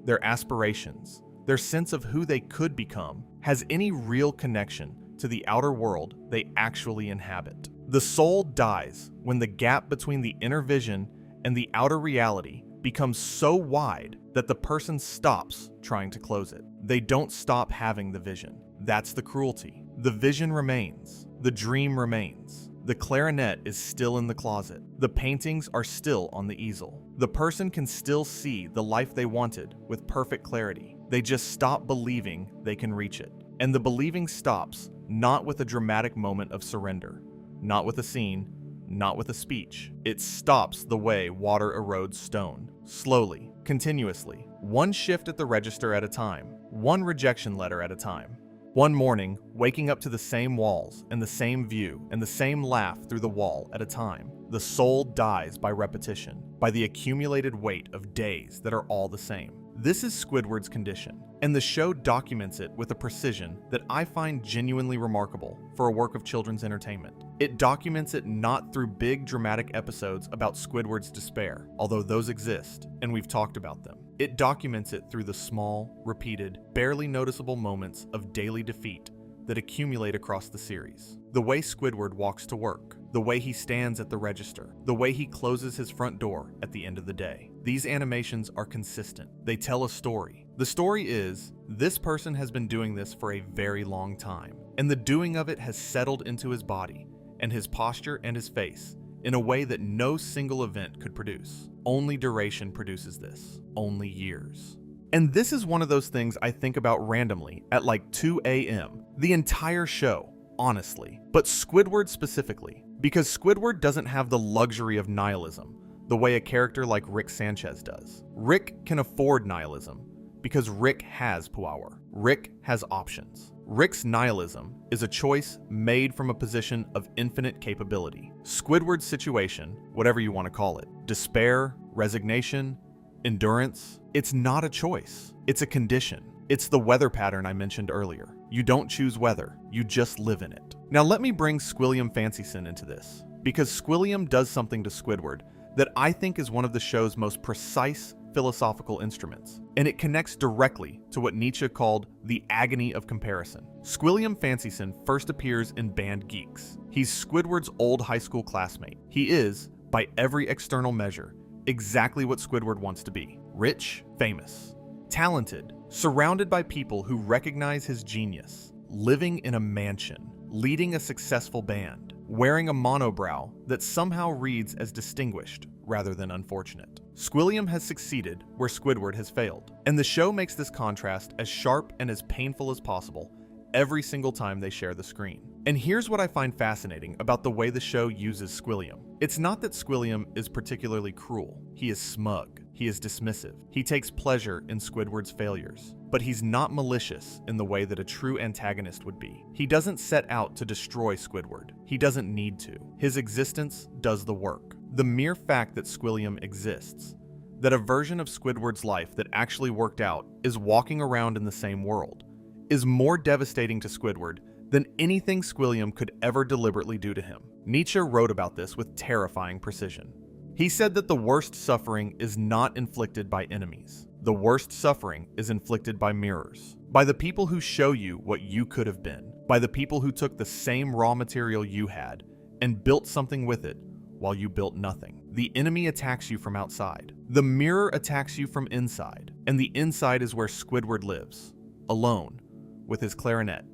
their aspirations, their sense of who they could become, has any real connection to the outer world they actually inhabit. The soul dies when the gap between the inner vision and the outer reality becomes so wide that the person stops trying to close it. They don't stop having the vision. That's the cruelty. The vision remains. The dream remains. The clarinet is still in the closet. The paintings are still on the easel. The person can still see the life they wanted with perfect clarity. They just stop believing they can reach it. And the believing stops not with a dramatic moment of surrender, not with a scene, not with a speech. It stops the way water erodes stone, slowly, continuously, one shift at the register at a time, one rejection letter at a time. One morning, waking up to the same walls and the same view and the same laugh through the wall at a time, the soul dies by repetition, by the accumulated weight of days that are all the same. This is Squidward's condition, and the show documents it with a precision that I find genuinely remarkable for a work of children's entertainment. It documents it not through big dramatic episodes about Squidward's despair, although those exist, and we've talked about them. It documents it through the small, repeated, barely noticeable moments of daily defeat that accumulate across the series. The way Squidward walks to work, the way he stands at the register, the way he closes his front door at the end of the day. These animations are consistent. They tell a story. The story is, this person has been doing this for a very long time, and the doing of it has settled into his body, and his posture and his face, in a way that no single event could produce. Only duration produces this. Only years. And this is one of those things I think about randomly at like 2 a.m. The entire show, honestly. But Squidward specifically. Because Squidward doesn't have the luxury of nihilism, the way a character like Rick Sanchez does. Rick can afford nihilism because Rick has power. Rick has options. Rick's nihilism is a choice made from a position of infinite capability. Squidward's situation, whatever you want to call it, despair, resignation, endurance, it's not a choice. It's a condition. It's the weather pattern I mentioned earlier. You don't choose weather, you just live in it. Now let me bring Squilliam Fancyson into this, because Squilliam does something to Squidward that I think is one of the show's most precise philosophical instruments, and it connects directly to what Nietzsche called the agony of comparison. Squilliam Fancyson first appears in band Geeks. He's Squidward's old high school classmate. He is, by every external measure, exactly what Squidward wants to be. Rich, famous, talented, surrounded by people who recognize his genius, living in a mansion, leading a successful band, wearing a monobrow that somehow reads as distinguished rather than unfortunate. Squilliam has succeeded where Squidward has failed, and the show makes this contrast as sharp and as painful as possible every single time they share the screen. And here's what I find fascinating about the way the show uses Squilliam. It's not that Squilliam is particularly cruel. He is smug. He is dismissive. He takes pleasure in Squidward's failures. But he's not malicious in the way that a true antagonist would be. He doesn't set out to destroy Squidward. He doesn't need to. His existence does the work. The mere fact that Squilliam exists, that a version of Squidward's life that actually worked out is walking around in the same world, is more devastating to Squidward than anything Squilliam could ever deliberately do to him. Nietzsche wrote about this with terrifying precision. He said that the worst suffering is not inflicted by enemies. The worst suffering is inflicted by mirrors, by the people who show you what you could have been, by the people who took the same raw material you had and built something with it while you built nothing. The enemy attacks you from outside. The mirror attacks you from inside, and the inside is where Squidward lives, alone, with his clarinet,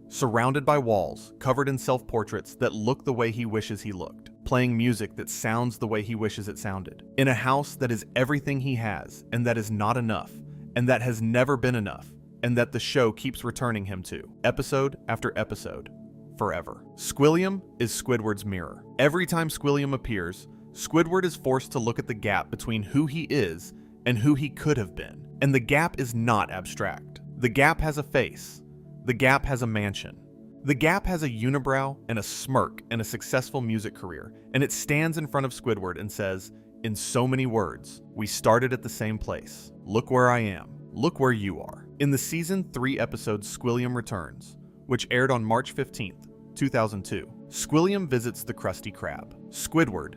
surrounded by walls covered in self-portraits that look the way he wishes he looked, playing music that sounds the way he wishes it sounded, in a house that is everything he has, and that is not enough, and that has never been enough, and that the show keeps returning him to, episode after episode, forever. Squilliam is Squidward's mirror. Every time Squilliam appears, Squidward is forced to look at the gap between who he is and who he could have been. And the gap is not abstract. The gap has a face. The gap has a mansion. The gap has a unibrow and a smirk and a successful music career, and it stands in front of Squidward and says, in so many words, we started at the same place. Look where I am. Look where you are. In the season 3 episode Squilliam Returns, which aired on March 15th, 2002, Squilliam visits the Krusty Krab. Squidward,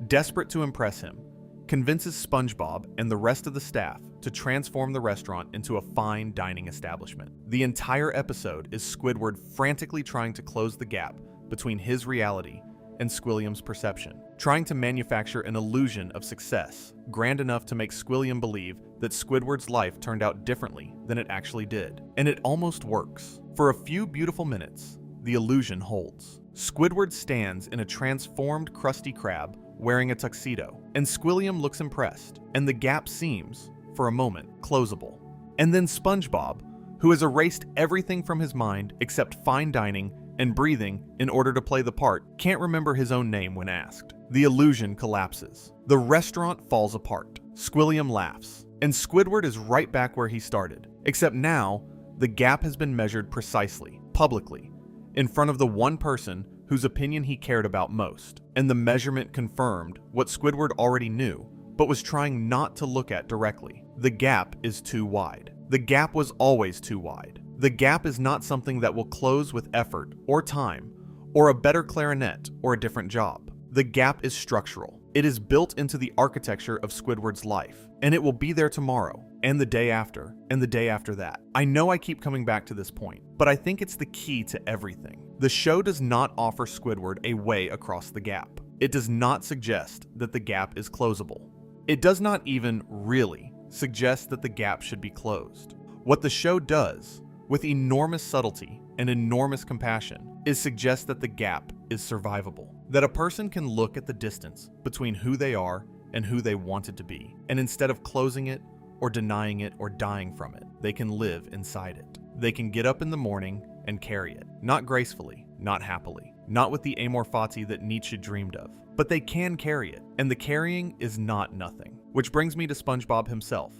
desperate to impress him, convinces Spongebob and the rest of the staff to transform the restaurant into a fine dining establishment. The entire episode is Squidward frantically trying to close the gap between his reality and Squilliam's perception, trying to manufacture an illusion of success grand enough to make Squilliam believe that Squidward's life turned out differently than it actually did. And it almost works. For a few beautiful minutes, the illusion holds. Squidward stands in a transformed Krusty Krab wearing a tuxedo, and Squilliam looks impressed, and the gap seems, for a moment, closable. And then Spongebob, who has erased everything from his mind except fine dining and breathing in order to play the part, can't remember his own name when asked. The illusion collapses. The restaurant falls apart. Squilliam laughs, and Squidward is right back where he started, except now, the gap has been measured precisely, publicly, in front of the one person whose opinion he cared about most, and the measurement confirmed what Squidward already knew, but was trying not to look at directly. The gap is too wide. The gap was always too wide. The gap is not something that will close with effort, or time, or a better clarinet, or a different job. The gap is structural. It is built into the architecture of Squidward's life, and it will be there tomorrow, and the day after, and the day after that. I know I keep coming back to this point, but I think it's the key to everything. The show does not offer Squidward a way across the gap. It does not suggest that the gap is closable. It does not even really suggest that the gap should be closed. What the show does, with enormous subtlety and enormous compassion, is suggest that the gap is survivable. That a person can look at the distance between who they are and who they wanted to be, and instead of closing it, or denying it, or dying from it, they can live inside it. They can get up in the morning and carry it. Not gracefully, not happily, not with the amor fati that Nietzsche dreamed of, but they can carry it, and the carrying is not nothing. Which brings me to Spongebob himself,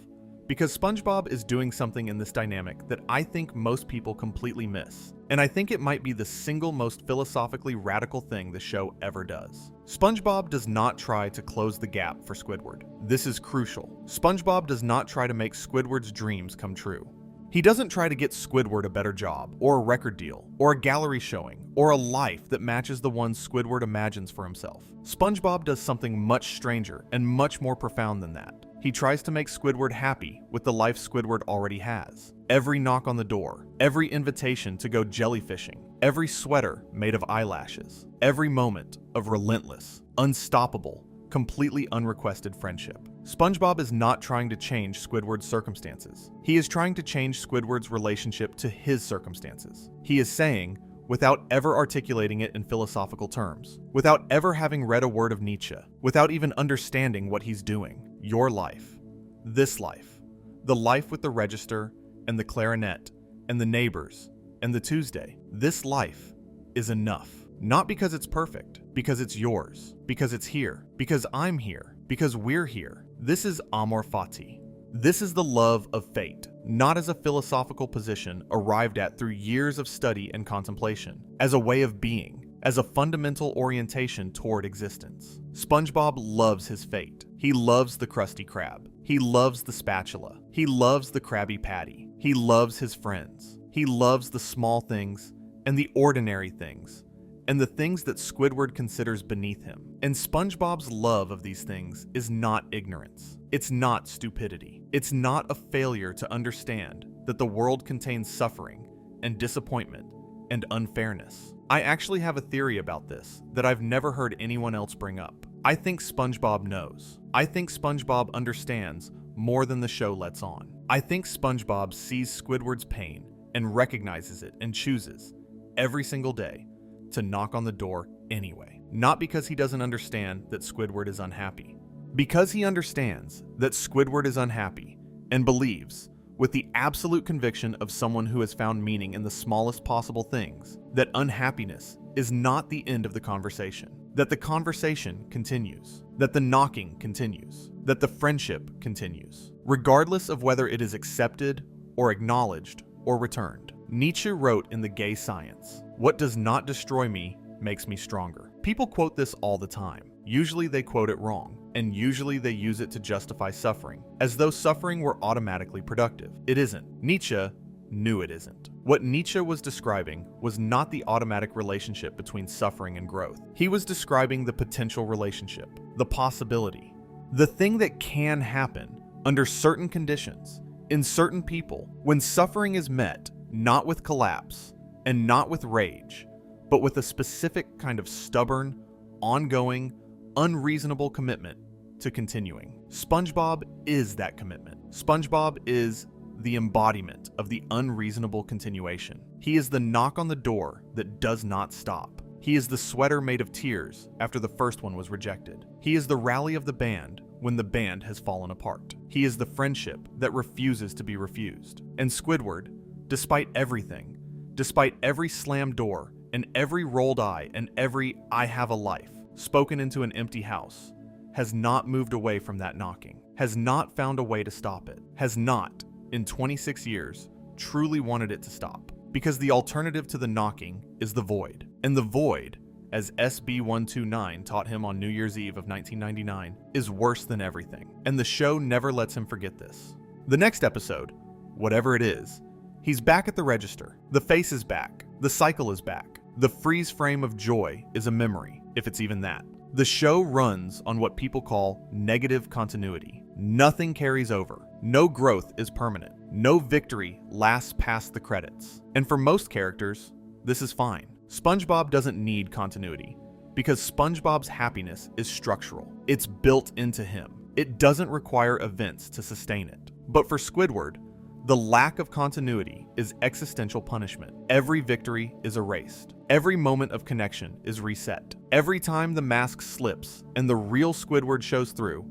because SpongeBob is doing something in this dynamic that I think most people completely miss. And I think it might be the single most philosophically radical thing the show ever does. SpongeBob does not try to close the gap for Squidward. This is crucial. SpongeBob does not try to make Squidward's dreams come true. He doesn't try to get Squidward a better job, or a record deal, or a gallery showing, or a life that matches the one Squidward imagines for himself. SpongeBob does something much stranger and much more profound than that. He tries to make Squidward happy with the life Squidward already has. Every knock on the door, every invitation to go jellyfishing, every sweater made of eyelashes, every moment of relentless, unstoppable, completely unrequested friendship. SpongeBob is not trying to change Squidward's circumstances. He is trying to change Squidward's relationship to his circumstances. He is saying, without ever articulating it in philosophical terms, without ever having read a word of Nietzsche, without even understanding what he's doing, your life, this life, the life with the register and the clarinet and the neighbors and the Tuesday, this life is enough. Not because it's perfect, because it's yours, because it's here, because I'm here, because we're here. This is amor fati. This is the love of fate, not as a philosophical position arrived at through years of study and contemplation, as a way of being, as a fundamental orientation toward existence. SpongeBob loves his fate. He loves the Krusty Krab. He loves the spatula. He loves the Krabby Patty. He loves his friends. He loves the small things and the ordinary things, and the things that Squidward considers beneath him. And SpongeBob's love of these things is not ignorance. It's not stupidity. It's not a failure to understand that the world contains suffering and disappointment and unfairness. I actually have a theory about this that I've never heard anyone else bring up. I think SpongeBob knows. I think SpongeBob understands more than the show lets on. I think SpongeBob sees Squidward's pain and recognizes it and chooses, every single day, to knock on the door anyway. Not because he doesn't understand that Squidward is unhappy. Because he understands that Squidward is unhappy and believes, with the absolute conviction of someone who has found meaning in the smallest possible things, that unhappiness is not the end of the conversation. That the conversation continues. That the knocking continues. That the friendship continues. Regardless of whether it is accepted or acknowledged or returned. Nietzsche wrote in The Gay Science, "What does not destroy me makes me stronger." People quote this all the time. Usually they quote it wrong, and usually they use it to justify suffering, as though suffering were automatically productive. It isn't. Nietzsche knew it isn't. What Nietzsche was describing was not the automatic relationship between suffering and growth. He was describing the potential relationship, the possibility, the thing that can happen under certain conditions, in certain people, when suffering is met not with collapse and not with rage, but with a specific kind of stubborn, ongoing, unreasonable commitment to continuing. SpongeBob is that commitment. SpongeBob is the embodiment of the unreasonable continuation. He is the knock on the door that does not stop. He is the sweater made of tears after the first one was rejected. He is the rally of the band when the band has fallen apart. He is the friendship that refuses to be refused. And Squidward, despite everything, despite every slammed door and every rolled eye and every "I have a life" spoken into an empty house, has not moved away from that knocking, has not found a way to stop it, has not, in 26 years, truly wanted it to stop. Because the alternative to the knocking is the void. And the void, as SB129 taught him on New Year's Eve of 1999, is worse than everything. And the show never lets him forget this. The next episode, whatever it is, he's back at the register. The face is back. The cycle is back. The freeze frame of joy is a memory, if it's even that. The show runs on what people call negative continuity. Nothing carries over. No growth is permanent. No victory lasts past the credits. And for most characters, this is fine. SpongeBob doesn't need continuity because SpongeBob's happiness is structural. It's built into him. It doesn't require events to sustain it. But for Squidward, the lack of continuity is existential punishment. Every victory is erased. Every moment of connection is reset. Every time the mask slips and the real Squidward shows through,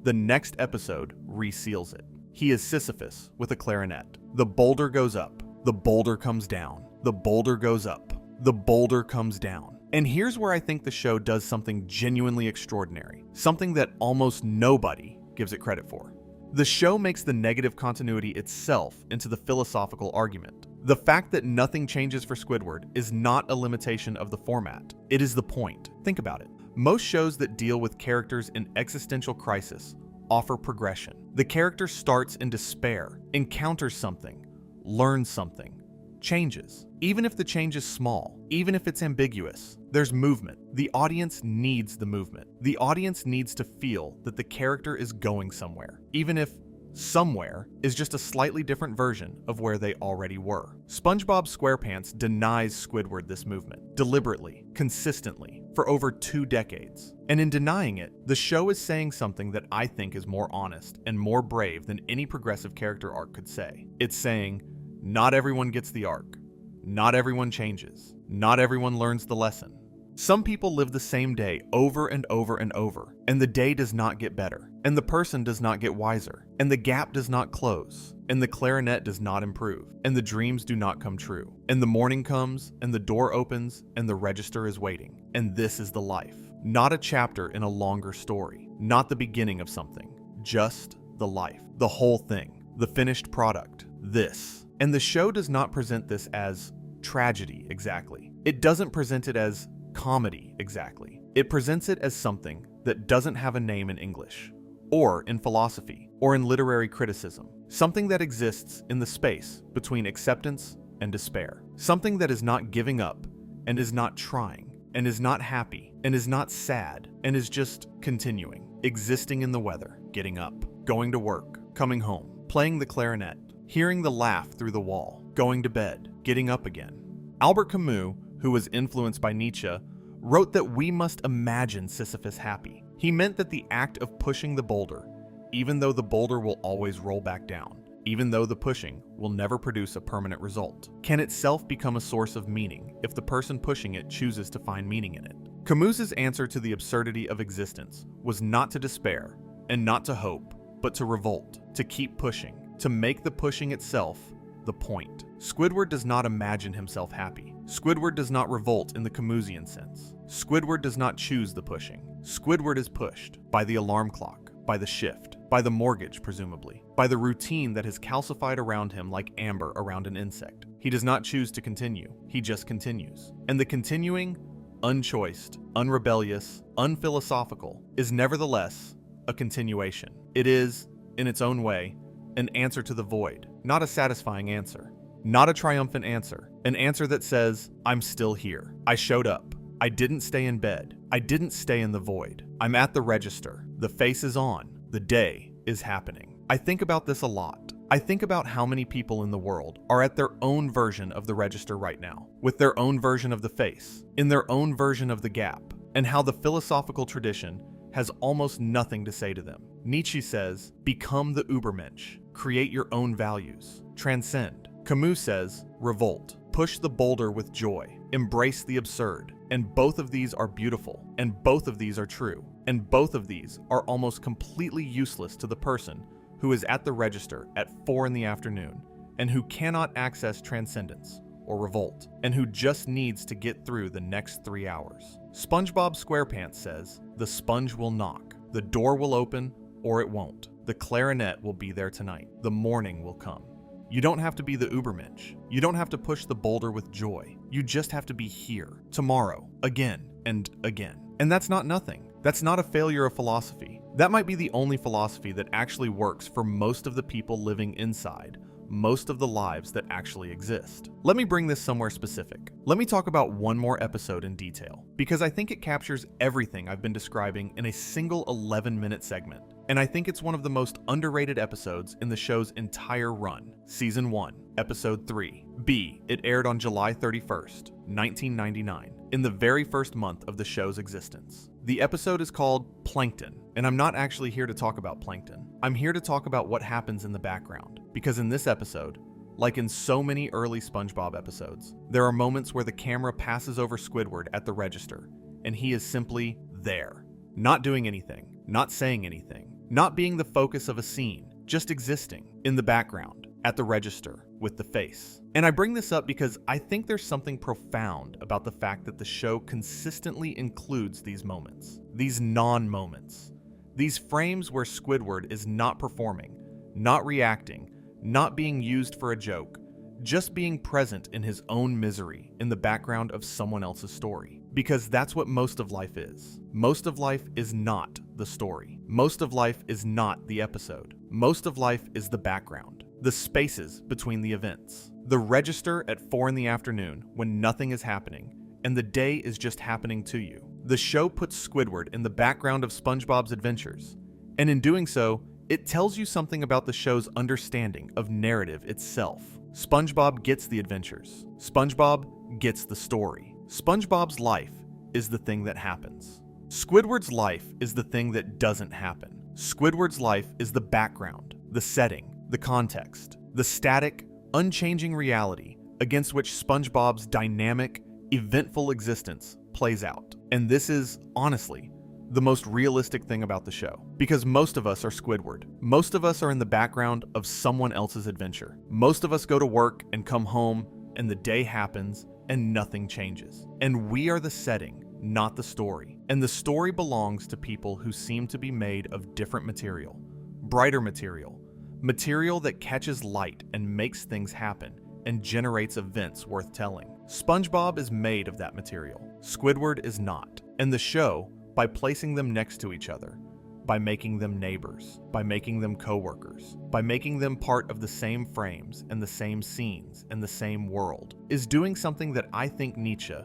the next episode reseals it. He is Sisyphus with a clarinet. The boulder goes up. The boulder comes down. The boulder goes up. The boulder comes down. And here's where I think the show does something genuinely extraordinary. Something that almost nobody gives it credit for. The show makes the negative continuity itself into the philosophical argument. The fact that nothing changes for Squidward is not a limitation of the format. It is the point. Think about it. Most shows that deal with characters in existential crisis offer progression. The character starts in despair, encounters something, learns something, changes. Even if the change is small, even if it's ambiguous, there's movement. The audience needs the movement. The audience needs to feel that the character is going somewhere, even if somewhere is just a slightly different version of where they already were. SpongeBob SquarePants denies Squidward this movement, deliberately, consistently, for over 2 decades. And in denying it, the show is saying something that I think is more honest and more brave than any progressive character arc could say. It's saying, not everyone gets the arc. Not everyone changes. Not everyone learns the lesson. Some people live the same day over and over and over, and the day does not get better, and the person does not get wiser, and the gap does not close, and the clarinet does not improve, and the dreams do not come true, and the morning comes, and the door opens, and the register is waiting, and this is the life. Not a chapter in a longer story, not the beginning of something, just the life, the whole thing, the finished product, this. And the show does not present this as tragedy exactly. It doesn't present it as comedy exactly. It presents it as something that doesn't have a name in English, or in philosophy, or in literary criticism. Something that exists in the space between acceptance and despair. Something that is not giving up, and is not trying, and is not happy, and is not sad, and is just continuing. Existing in the weather, getting up, going to work, coming home, playing the clarinet, hearing the laugh through the wall, going to bed, getting up again. Albert Camus, who was influenced by Nietzsche, wrote that we must imagine Sisyphus happy. He meant that the act of pushing the boulder, even though the boulder will always roll back down, even though the pushing will never produce a permanent result, can itself become a source of meaning if the person pushing it chooses to find meaning in it. Camus's answer to the absurdity of existence was not to despair, and not to hope, but to revolt, to keep pushing, to make the pushing itself the point. Squidward does not imagine himself happy. Squidward does not revolt in the Camusian sense. Squidward does not choose the pushing. Squidward is pushed by the alarm clock, by the shift, by the mortgage presumably, by the routine that has calcified around him like amber around an insect. He does not choose to continue, he just continues. And the continuing, unchoiced, unrebellious, unphilosophical, is nevertheless a continuation. It is, in its own way, an answer to the void, not a satisfying answer, not a triumphant answer, an answer that says, I'm still here. I showed up. I didn't stay in bed. I didn't stay in the void. I'm at the register. The face is on. The day is happening. I think about this a lot. I think about how many people in the world are at their own version of the register right now, with their own version of the face, in their own version of the gap, and how the philosophical tradition has almost nothing to say to them. Nietzsche says, become the Übermensch, create your own values, transcend. Camus says, revolt, push the boulder with joy, embrace the absurd. And both of these are beautiful, and both of these are true, and both of these are almost completely useless to the person who is at the register at 4 in the afternoon, and who cannot access transcendence or revolt, and who just needs to get through the next 3 hours. Spongebob SquarePants says, the sponge will knock, the door will open, or it won't. The clarinet will be there tonight. The morning will come. You don't have to be the Übermensch. You don't have to push the boulder with joy. You just have to be here, tomorrow, again and again. And that's not nothing. That's not a failure of philosophy. That might be the only philosophy that actually works for most of the people living inside most of the lives that actually exist. Let me bring this somewhere specific. Let me talk about one more episode in detail, because I think it captures everything I've been describing in a single 11-minute segment. And I think it's one of the most underrated episodes in the show's entire run. Season 1, Episode 3. B. It aired on July 31st, 1999, in the very first month of the show's existence. The episode is called Plankton, and I'm not actually here to talk about plankton. I'm here to talk about what happens in the background, because in this episode, like in so many early SpongeBob episodes, there are moments where the camera passes over Squidward at the register, and he is simply there, not doing anything, not saying anything, not being the focus of a scene, just existing in the background, at the register, with the face. And I bring this up because I think there's something profound about the fact that the show consistently includes these moments, these non-moments, These frames where Squidward is not performing, not reacting, not being used for a joke, just being present in his own misery in the background of someone else's story. Because that's what most of life is. Most of life is not the story. Most of life is not the episode. Most of life is the background, the spaces between the events. The register at 4 in the afternoon when nothing is happening and the day is just happening to you. The show puts Squidward in the background of SpongeBob's adventures, and in doing so, it tells you something about the show's understanding of narrative itself. SpongeBob gets the adventures. SpongeBob gets the story. SpongeBob's life is the thing that happens. Squidward's life is the thing that doesn't happen. Squidward's life is the background, the setting, the context, the static, unchanging reality against which SpongeBob's dynamic, eventful existence plays out. And this is, honestly, the most realistic thing about the show. Because most of us are Squidward. Most of us are in the background of someone else's adventure. Most of us go to work and come home and the day happens and nothing changes. And we are the setting, not the story. And the story belongs to people who seem to be made of different material, brighter material, material that catches light and makes things happen and generates events worth telling. SpongeBob is made of that material. Squidward is not. And the show, by placing them next to each other, by making them neighbors, by making them co-workers, by making them part of the same frames and the same scenes and the same world, is doing something that I think Nietzsche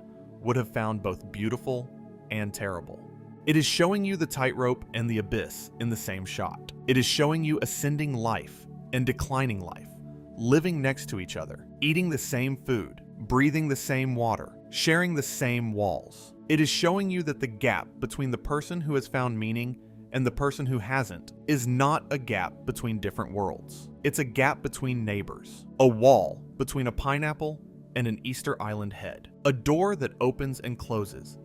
would have found both beautiful and terrible. It is showing you the tightrope and the abyss in the same shot. It is showing you ascending life and declining life, living next to each other, eating the same food, breathing the same water, sharing the same walls. It is showing you that the gap between the person who has found meaning and the person who hasn't is not a gap between different worlds. It's a gap between neighbors, a wall between a pineapple and an Easter Island head, a door that opens and closes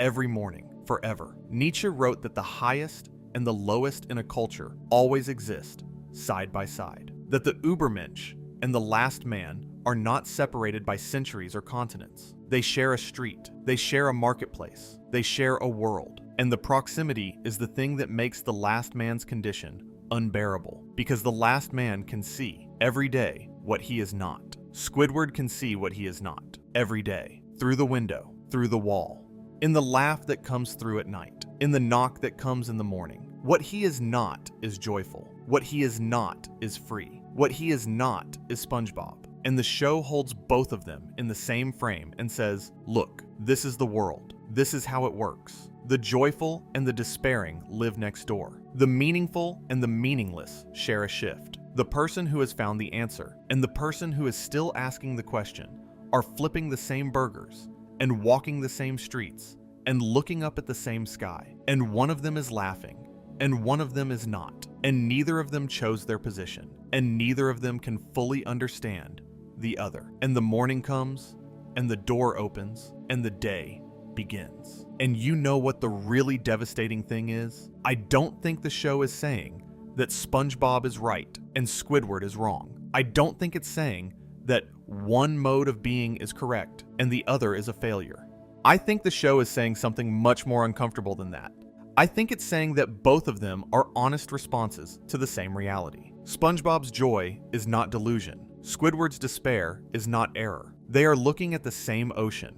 every morning, forever. Nietzsche wrote that the highest and the lowest in a culture always exist side by side, that the Übermensch and the last man are not separated by centuries or continents. They share a street, they share a marketplace, they share a world. And the proximity is the thing that makes the last man's condition unbearable, because the last man can see every day what he is not. Squidward can see what he is not every day, through the window, through the wall, in the laugh that comes through at night, in the knock that comes in the morning. What he is not is joyful. What he is not is free. What he is not is SpongeBob. And the show holds both of them in the same frame and says, look, this is the world. This is how it works. The joyful and the despairing live next door. The meaningful and the meaningless share a shift. The person who has found the answer and the person who is still asking the question are flipping the same burgers and walking the same streets and looking up at the same sky. And one of them is laughing and one of them is not. And neither of them chose their position. And neither of them can fully understand the other. And the morning comes and the door opens and the day begins. And you know what the really devastating thing is? I don't think the show is saying that SpongeBob is right and Squidward is wrong. I don't think it's saying that one mode of being is correct and the other is a failure. I think the show is saying something much more uncomfortable than that. I think it's saying that both of them are honest responses to the same reality. SpongeBob's joy is not delusion. Squidward's despair is not error. They are looking at the same ocean,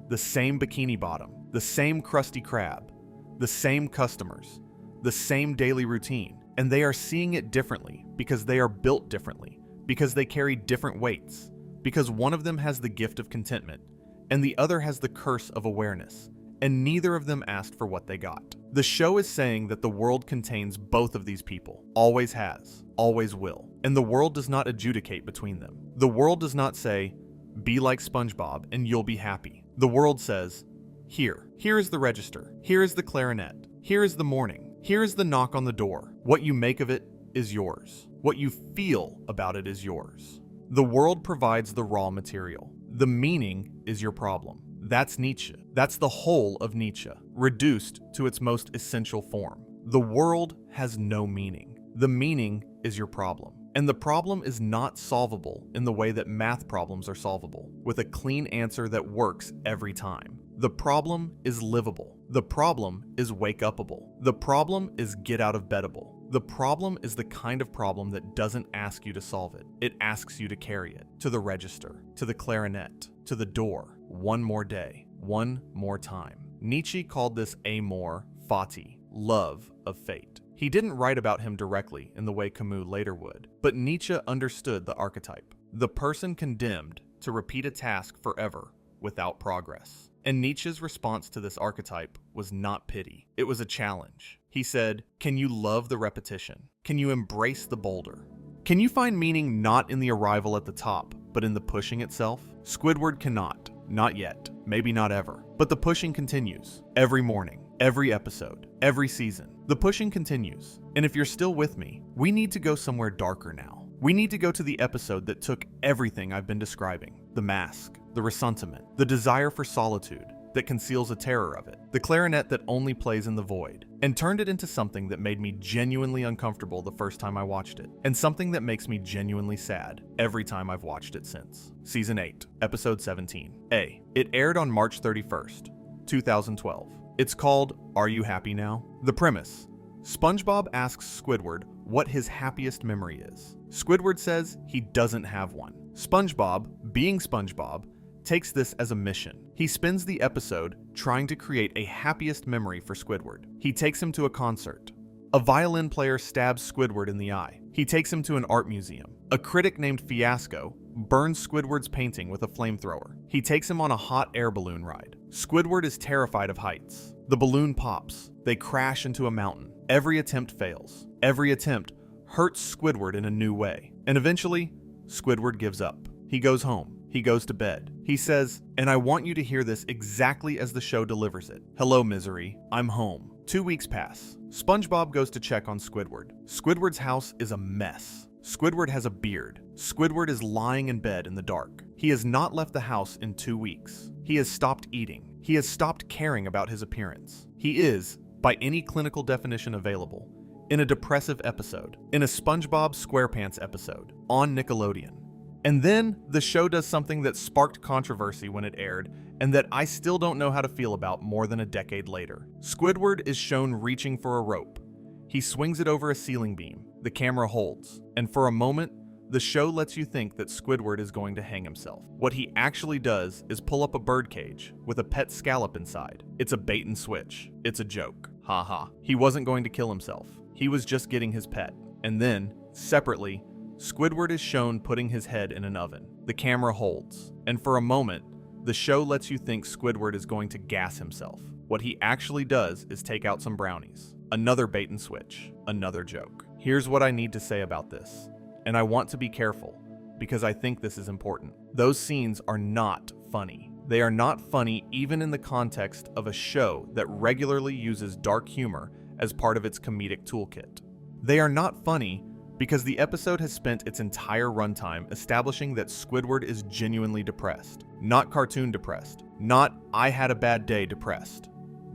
the same bikini bottom, the same Krusty Krab, the same customers, the same daily routine, and they are seeing it differently because they are built differently, because they carry different weights, because one of them has the gift of contentment and the other has the curse of awareness, and neither of them asked for what they got. The show is saying that the world contains both of these people, always has, always will, and the world does not adjudicate between them. The world does not say, be like SpongeBob and you'll be happy. The world says, here is the register, here is the clarinet, here is the morning, here is the knock on the door. What you make of it is yours. What you feel about it is yours. The world provides the raw material. The meaning is your problem. That's Nietzsche. That's the whole of Nietzsche, reduced to its most essential form. The world has no meaning. The meaning is your problem. And the problem is not solvable in the way that math problems are solvable, with a clean answer that works every time. The problem is livable. The problem is wake-upable. The problem is get-out-of-bedable. The problem is the kind of problem that doesn't ask you to solve it. It asks you to carry it to the register, to the clarinet, to the door, one more day, one more time. Nietzsche called this amor fati, love of fate. He didn't write about him directly in the way Camus later would, but Nietzsche understood the archetype, the person condemned to repeat a task forever without progress. And Nietzsche's response to this archetype was not pity, it was a challenge. He said, can you love the repetition? Can you embrace the boulder? Can you find meaning not in the arrival at the top, but in the pushing itself? Squidward cannot, not yet, maybe not ever. But the pushing continues, every morning, every episode, every season. The pushing continues, and if you're still with me, we need to go somewhere darker now. We need to go to the episode that took everything I've been describing, the mask, the ressentiment, the desire for solitude that conceals a terror of it, the clarinet that only plays in the void, and turned it into something that made me genuinely uncomfortable the first time I watched it, and something that makes me genuinely sad every time I've watched it since. Season 8, Episode 17. A. It aired on March 31st, 2012. It's called Are You Happy Now? The premise: Spongebob asks Squidward what his happiest memory is. Squidward says he doesn't have one. Spongebob, being Spongebob, takes this as a mission. He spends the episode trying to create a happiest memory for Squidward. He takes him to a concert. A violin player stabs Squidward in the eye. He takes him to an art museum. A critic named Fiasco burns Squidward's painting with a flamethrower. He takes him on a hot air balloon ride. Squidward is terrified of heights. The balloon pops. They crash into a mountain. Every attempt fails. Every attempt hurts Squidward in a new way. And eventually, Squidward gives up. He goes home. He goes to bed. He says, and I want you to hear this exactly as the show delivers it. Hello, misery. I'm home. 2 weeks pass. Spongebob goes to check on Squidward. Squidward's house is a mess. Squidward has a beard. Squidward is lying in bed in the dark. He has not left the house in 2 weeks. He has stopped eating. He has stopped caring about his appearance. He is, by any clinical definition available, in a depressive episode, in a SpongeBob SquarePants episode, on Nickelodeon. And then the show does something that sparked controversy when it aired, and that I still don't know how to feel about more than a decade later. Squidward is shown reaching for a rope. He swings it over a ceiling beam. The camera holds, and for a moment, the show lets you think that Squidward is going to hang himself. What he actually does is pull up a birdcage with a pet scallop inside. It's a bait and switch. It's a joke. Haha. He wasn't going to kill himself. He was just getting his pet. And then, separately, Squidward is shown putting his head in an oven. The camera holds, and for a moment, the show lets you think Squidward is going to gas himself. What he actually does is take out some brownies. Another bait and switch. Another joke. Here's what I need to say about this, and I want to be careful, because I think this is important. Those scenes are not funny. They are not funny even in the context of a show that regularly uses dark humor as part of its comedic toolkit. They are not funny because the episode has spent its entire runtime establishing that Squidward is genuinely depressed. Not cartoon depressed. Not I had a bad day depressed.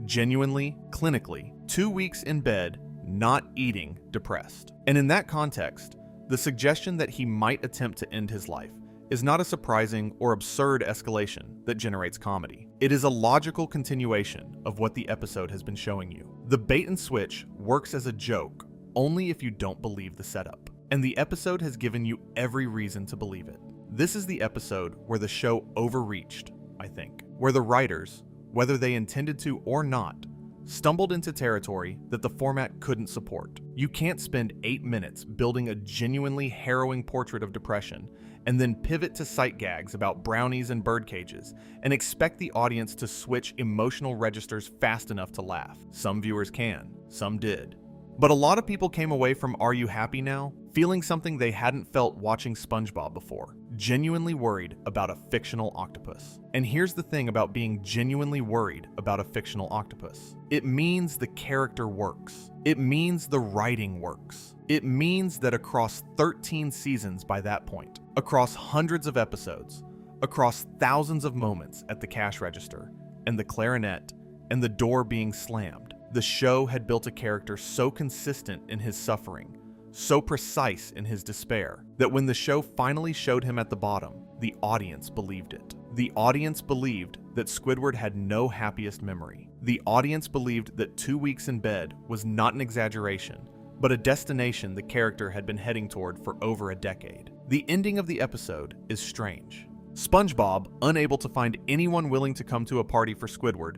Genuinely, clinically, 2 weeks in bed, not eating, depressed. And in that context, the suggestion that he might attempt to end his life is not a surprising or absurd escalation that generates comedy. It is a logical continuation of what the episode has been showing you. The bait and switch works as a joke only if you don't believe the setup. And the episode has given you every reason to believe it. This is the episode where the show overreached, I think. Where the writers, whether they intended to or not, stumbled into territory that the format couldn't support. You can't spend 8 minutes building a genuinely harrowing portrait of depression and then pivot to sight gags about brownies and bird cages and expect the audience to switch emotional registers fast enough to laugh. Some viewers can, some did. But a lot of people came away from Are You Happy Now? Feeling something they hadn't felt watching SpongeBob before, genuinely worried about a fictional octopus. And here's the thing about being genuinely worried about a fictional octopus. It means the character works. It means the writing works. It means that across 13 seasons by that point, across hundreds of episodes, across thousands of moments at the cash register, and the clarinet, and the door being slammed, the show had built a character so consistent in his suffering, so precise in his despair, that when the show finally showed him at the bottom, the audience believed it. The audience believed that Squidward had no happiest memory. The audience believed that 2 weeks in bed was not an exaggeration, but a destination the character had been heading toward for over a decade. The ending of the episode is strange. Spongebob, unable to find anyone willing to come to a party for Squidward,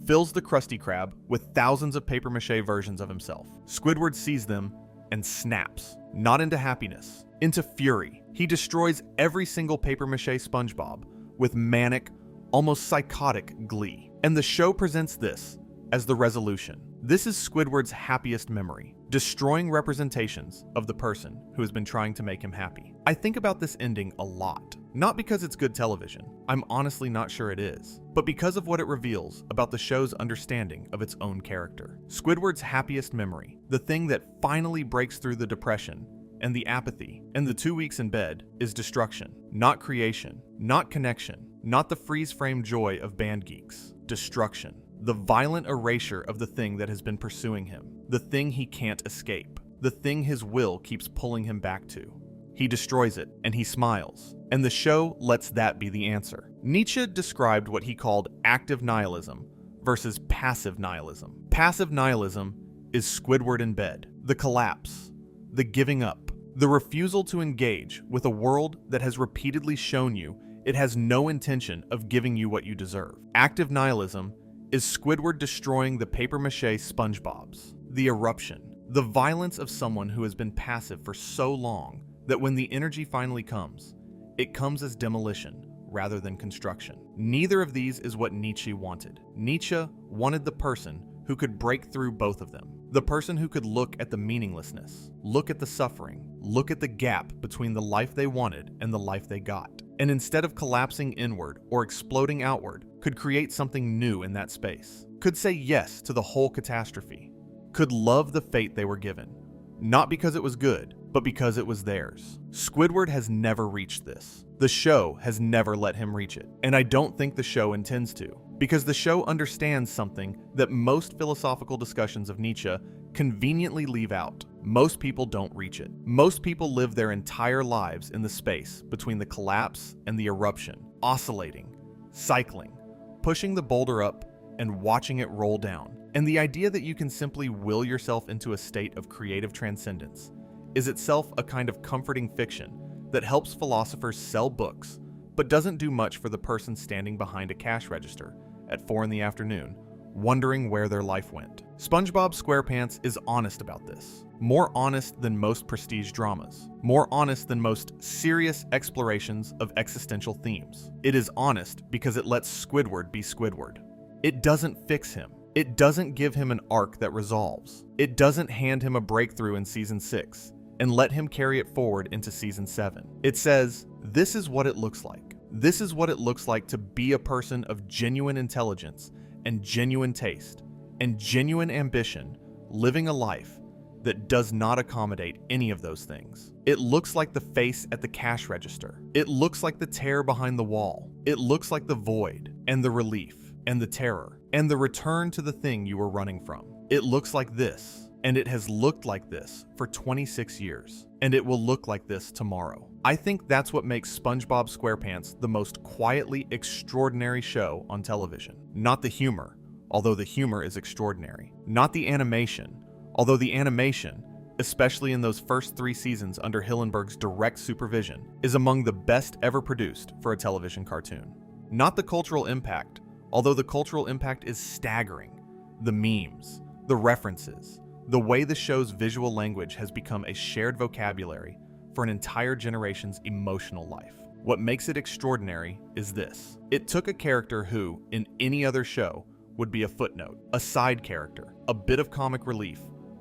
fills the Krusty Krab with thousands of papier-mâché versions of himself. Squidward sees them and snaps, not into happiness, into fury. He destroys every single papier-mâché Spongebob with manic, almost psychotic glee. And the show presents this as the resolution. This is Squidward's happiest memory, destroying representations of the person who has been trying to make him happy. I think about this ending a lot, not because it's good television, I'm honestly not sure it is, but because of what it reveals about the show's understanding of its own character. Squidward's happiest memory, the thing that finally breaks through the depression and the apathy and the 2 weeks in bed, is destruction, not creation, not connection, not the freeze-frame joy of band Geeks. Destruction. The violent erasure of the thing that has been pursuing him, the thing he can't escape, the thing his will keeps pulling him back to. He destroys it, and he smiles, and the show lets that be the answer. Nietzsche described what he called active nihilism versus passive nihilism. Passive nihilism is Squidward in bed, the collapse, the giving up, the refusal to engage with a world that has repeatedly shown you it has no intention of giving you what you deserve. Active nihilism is Squidward destroying the papier-mâché Spongebobs, the eruption, the violence of someone who has been passive for so long that when the energy finally comes, it comes as demolition rather than construction. Neither of these is what Nietzsche wanted. Nietzsche wanted the person who could break through both of them, the person who could look at the meaninglessness, look at the suffering, look at the gap between the life they wanted and the life they got, and instead of collapsing inward or exploding outward, could create something new in that space, could say yes to the whole catastrophe, could love the fate they were given, not because it was good, but because it was theirs. Squidward has never reached this. The show has never let him reach it, and I don't think the show intends to, because the show understands something that most philosophical discussions of Nietzsche conveniently leave out. Most people don't reach it. Most people live their entire lives in the space between the collapse and the eruption, oscillating, cycling, pushing the boulder up and watching it roll down. And the idea that you can simply will yourself into a state of creative transcendence is itself a kind of comforting fiction that helps philosophers sell books, but doesn't do much for the person standing behind a cash register at 4 in the afternoon, wondering where their life went. SpongeBob SquarePants is honest about this. More honest than most prestige dramas. More honest than most serious explorations of existential themes. It is honest because it lets Squidward be Squidward. It doesn't fix him. It doesn't give him an arc that resolves. It doesn't hand him a breakthrough in Season 6 and let him carry it forward into Season 7. It says, this is what it looks like. This is what it looks like to be a person of genuine intelligence and genuine taste and genuine ambition, living a life that does not accommodate any of those things. It looks like the face at the cash register. It looks like the tear behind the wall. It looks like the void and the relief and the terror and the return to the thing you were running from. It looks like this, and it has looked like this for 26 years, and it will look like this tomorrow. I think that's what makes SpongeBob SquarePants the most quietly extraordinary show on television. Not the humor, although the humor is extraordinary. Not the animation, although the animation, especially in those first 3 seasons under Hillenburg's direct supervision, is among the best ever produced for a television cartoon. Not the cultural impact, although the cultural impact is staggering. The memes, the references, the way the show's visual language has become a shared vocabulary for an entire generation's emotional life. What makes it extraordinary is this. It took a character who, in any other show, would be a footnote, a side character, a bit of comic relief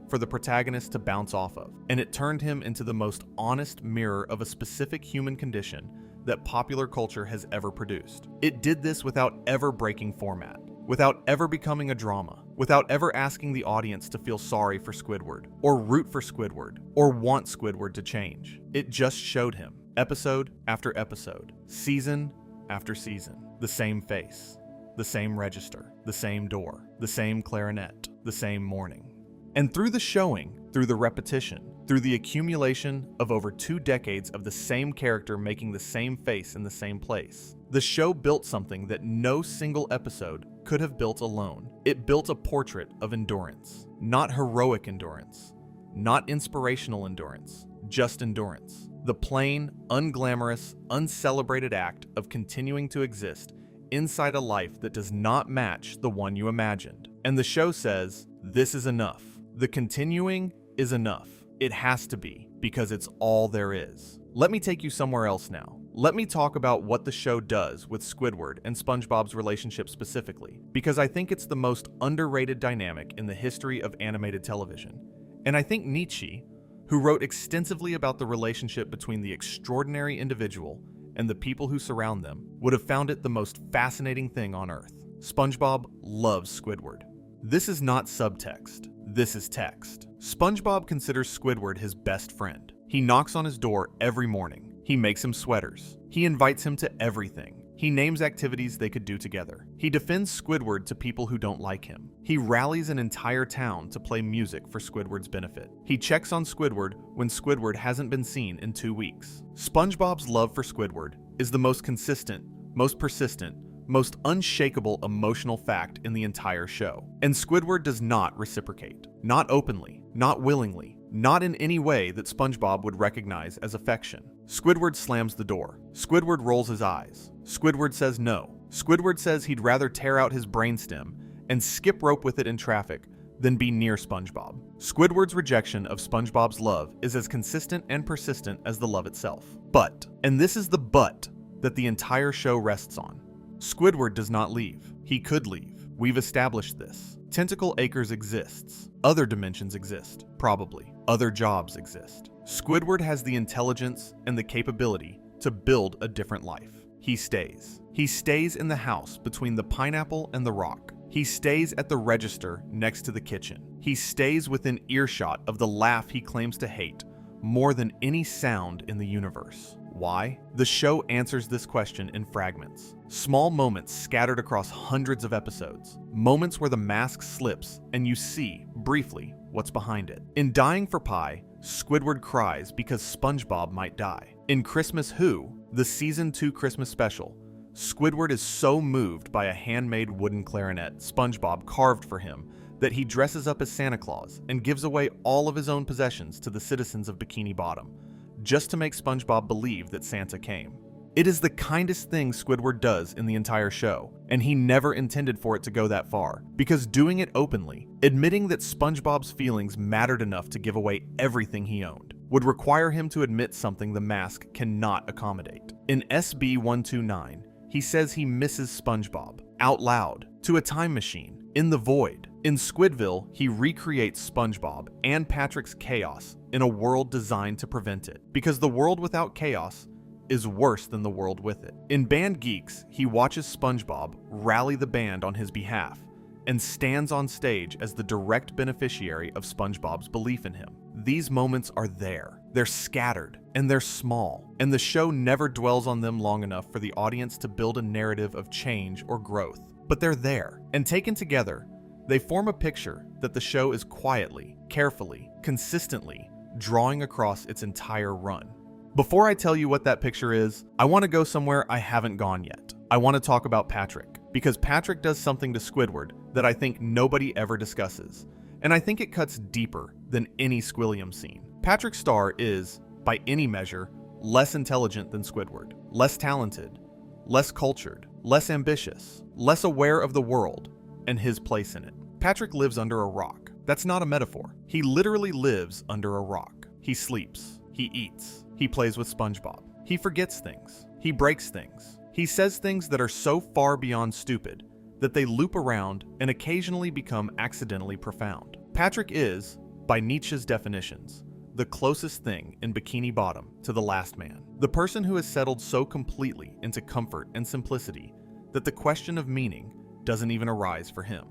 for the protagonist to bounce off of, and it turned him into the most honest mirror of a specific human condition that popular culture has ever produced. It did this without ever breaking format, without ever becoming a drama, without ever asking the audience to feel sorry for Squidward, or root for Squidward, or want Squidward to change. It just showed him, episode after episode, season after season, the same face, the same register, the same door, the same clarinet, the same morning. And through the showing, through the repetition, through the accumulation of over 2 decades of the same character making the same face in the same place. The show built something that no single episode could have built alone. It built a portrait of endurance. Not heroic endurance, not inspirational endurance, just endurance. The plain, unglamorous, uncelebrated act of continuing to exist inside a life that does not match the one you imagined. And the show says, this is enough. The continuing is enough. It has to be, because it's all there is. Let me take you somewhere else now. Let me talk about what the show does with Squidward and SpongeBob's relationship specifically, because I think it's the most underrated dynamic in the history of animated television. And I think Nietzsche, who wrote extensively about the relationship between the extraordinary individual and the people who surround them, would have found it the most fascinating thing on Earth. SpongeBob loves Squidward. This is not subtext. This is text. SpongeBob considers Squidward his best friend. He knocks on his door every morning. He makes him sweaters. He invites him to everything. He names activities they could do together. He defends Squidward to people who don't like him. He rallies an entire town to play music for Squidward's benefit. He checks on Squidward when Squidward hasn't been seen in 2 weeks. SpongeBob's love for Squidward is the most consistent, most persistent, most unshakable emotional fact in the entire show. And Squidward does not reciprocate. Not openly, not willingly, not in any way that SpongeBob would recognize as affection. Squidward slams the door. Squidward rolls his eyes. Squidward says no. Squidward says he'd rather tear out his brainstem and skip rope with it in traffic than be near SpongeBob. Squidward's rejection of SpongeBob's love is as consistent and persistent as the love itself. But, and this is the but that the entire show rests on, Squidward does not leave. He could leave. We've established this. Tentacle Acres exists. Other dimensions exist, probably. Other jobs exist. Squidward has the intelligence and the capability to build a different life. He stays. He stays in the house between the pineapple and the rock. He stays at the register next to the kitchen. He stays within earshot of the laugh he claims to hate more than any sound in the universe. Why? The show answers this question in fragments. Small moments scattered across hundreds of episodes. Moments where the mask slips and you see, briefly, what's behind it. In Dying for Pie, Squidward cries because SpongeBob might die. In Christmas Who, the Season 2 Christmas special, Squidward is so moved by a handmade wooden clarinet SpongeBob carved for him that he dresses up as Santa Claus and gives away all of his own possessions to the citizens of Bikini Bottom, just to make SpongeBob believe that Santa came. It is the kindest thing Squidward does in the entire show, and he never intended for it to go that far, because doing it openly, admitting that SpongeBob's feelings mattered enough to give away everything he owned, would require him to admit something the mask cannot accommodate. In SB-129, he says he misses SpongeBob, out loud, to a time machine, in the void. In Squidville, he recreates SpongeBob and Patrick's chaos in a world designed to prevent it, because the world without chaos is worse than the world with it. In Band Geeks, he watches SpongeBob rally the band on his behalf and stands on stage as the direct beneficiary of SpongeBob's belief in him. These moments are there. They're scattered, and they're small, and the show never dwells on them long enough for the audience to build a narrative of change or growth. But they're there, and taken together, they form a picture that the show is quietly, carefully, consistently drawing across its entire run. Before I tell you what that picture is, I want to go somewhere I haven't gone yet. I want to talk about Patrick, because Patrick does something to Squidward that I think nobody ever discusses, and I think it cuts deeper than any Squilliam scene. Patrick Star is, by any measure, less intelligent than Squidward, less talented, less cultured, less ambitious, less aware of the world and his place in it. Patrick lives under a rock. That's not a metaphor. He literally lives under a rock. He sleeps. He eats. He plays with SpongeBob. He forgets things. He breaks things. He says things that are so far beyond stupid that they loop around and occasionally become accidentally profound. Patrick is, by Nietzsche's definitions, the closest thing in Bikini Bottom to the last man. The person who has settled so completely into comfort and simplicity that the question of meaning doesn't even arise for him.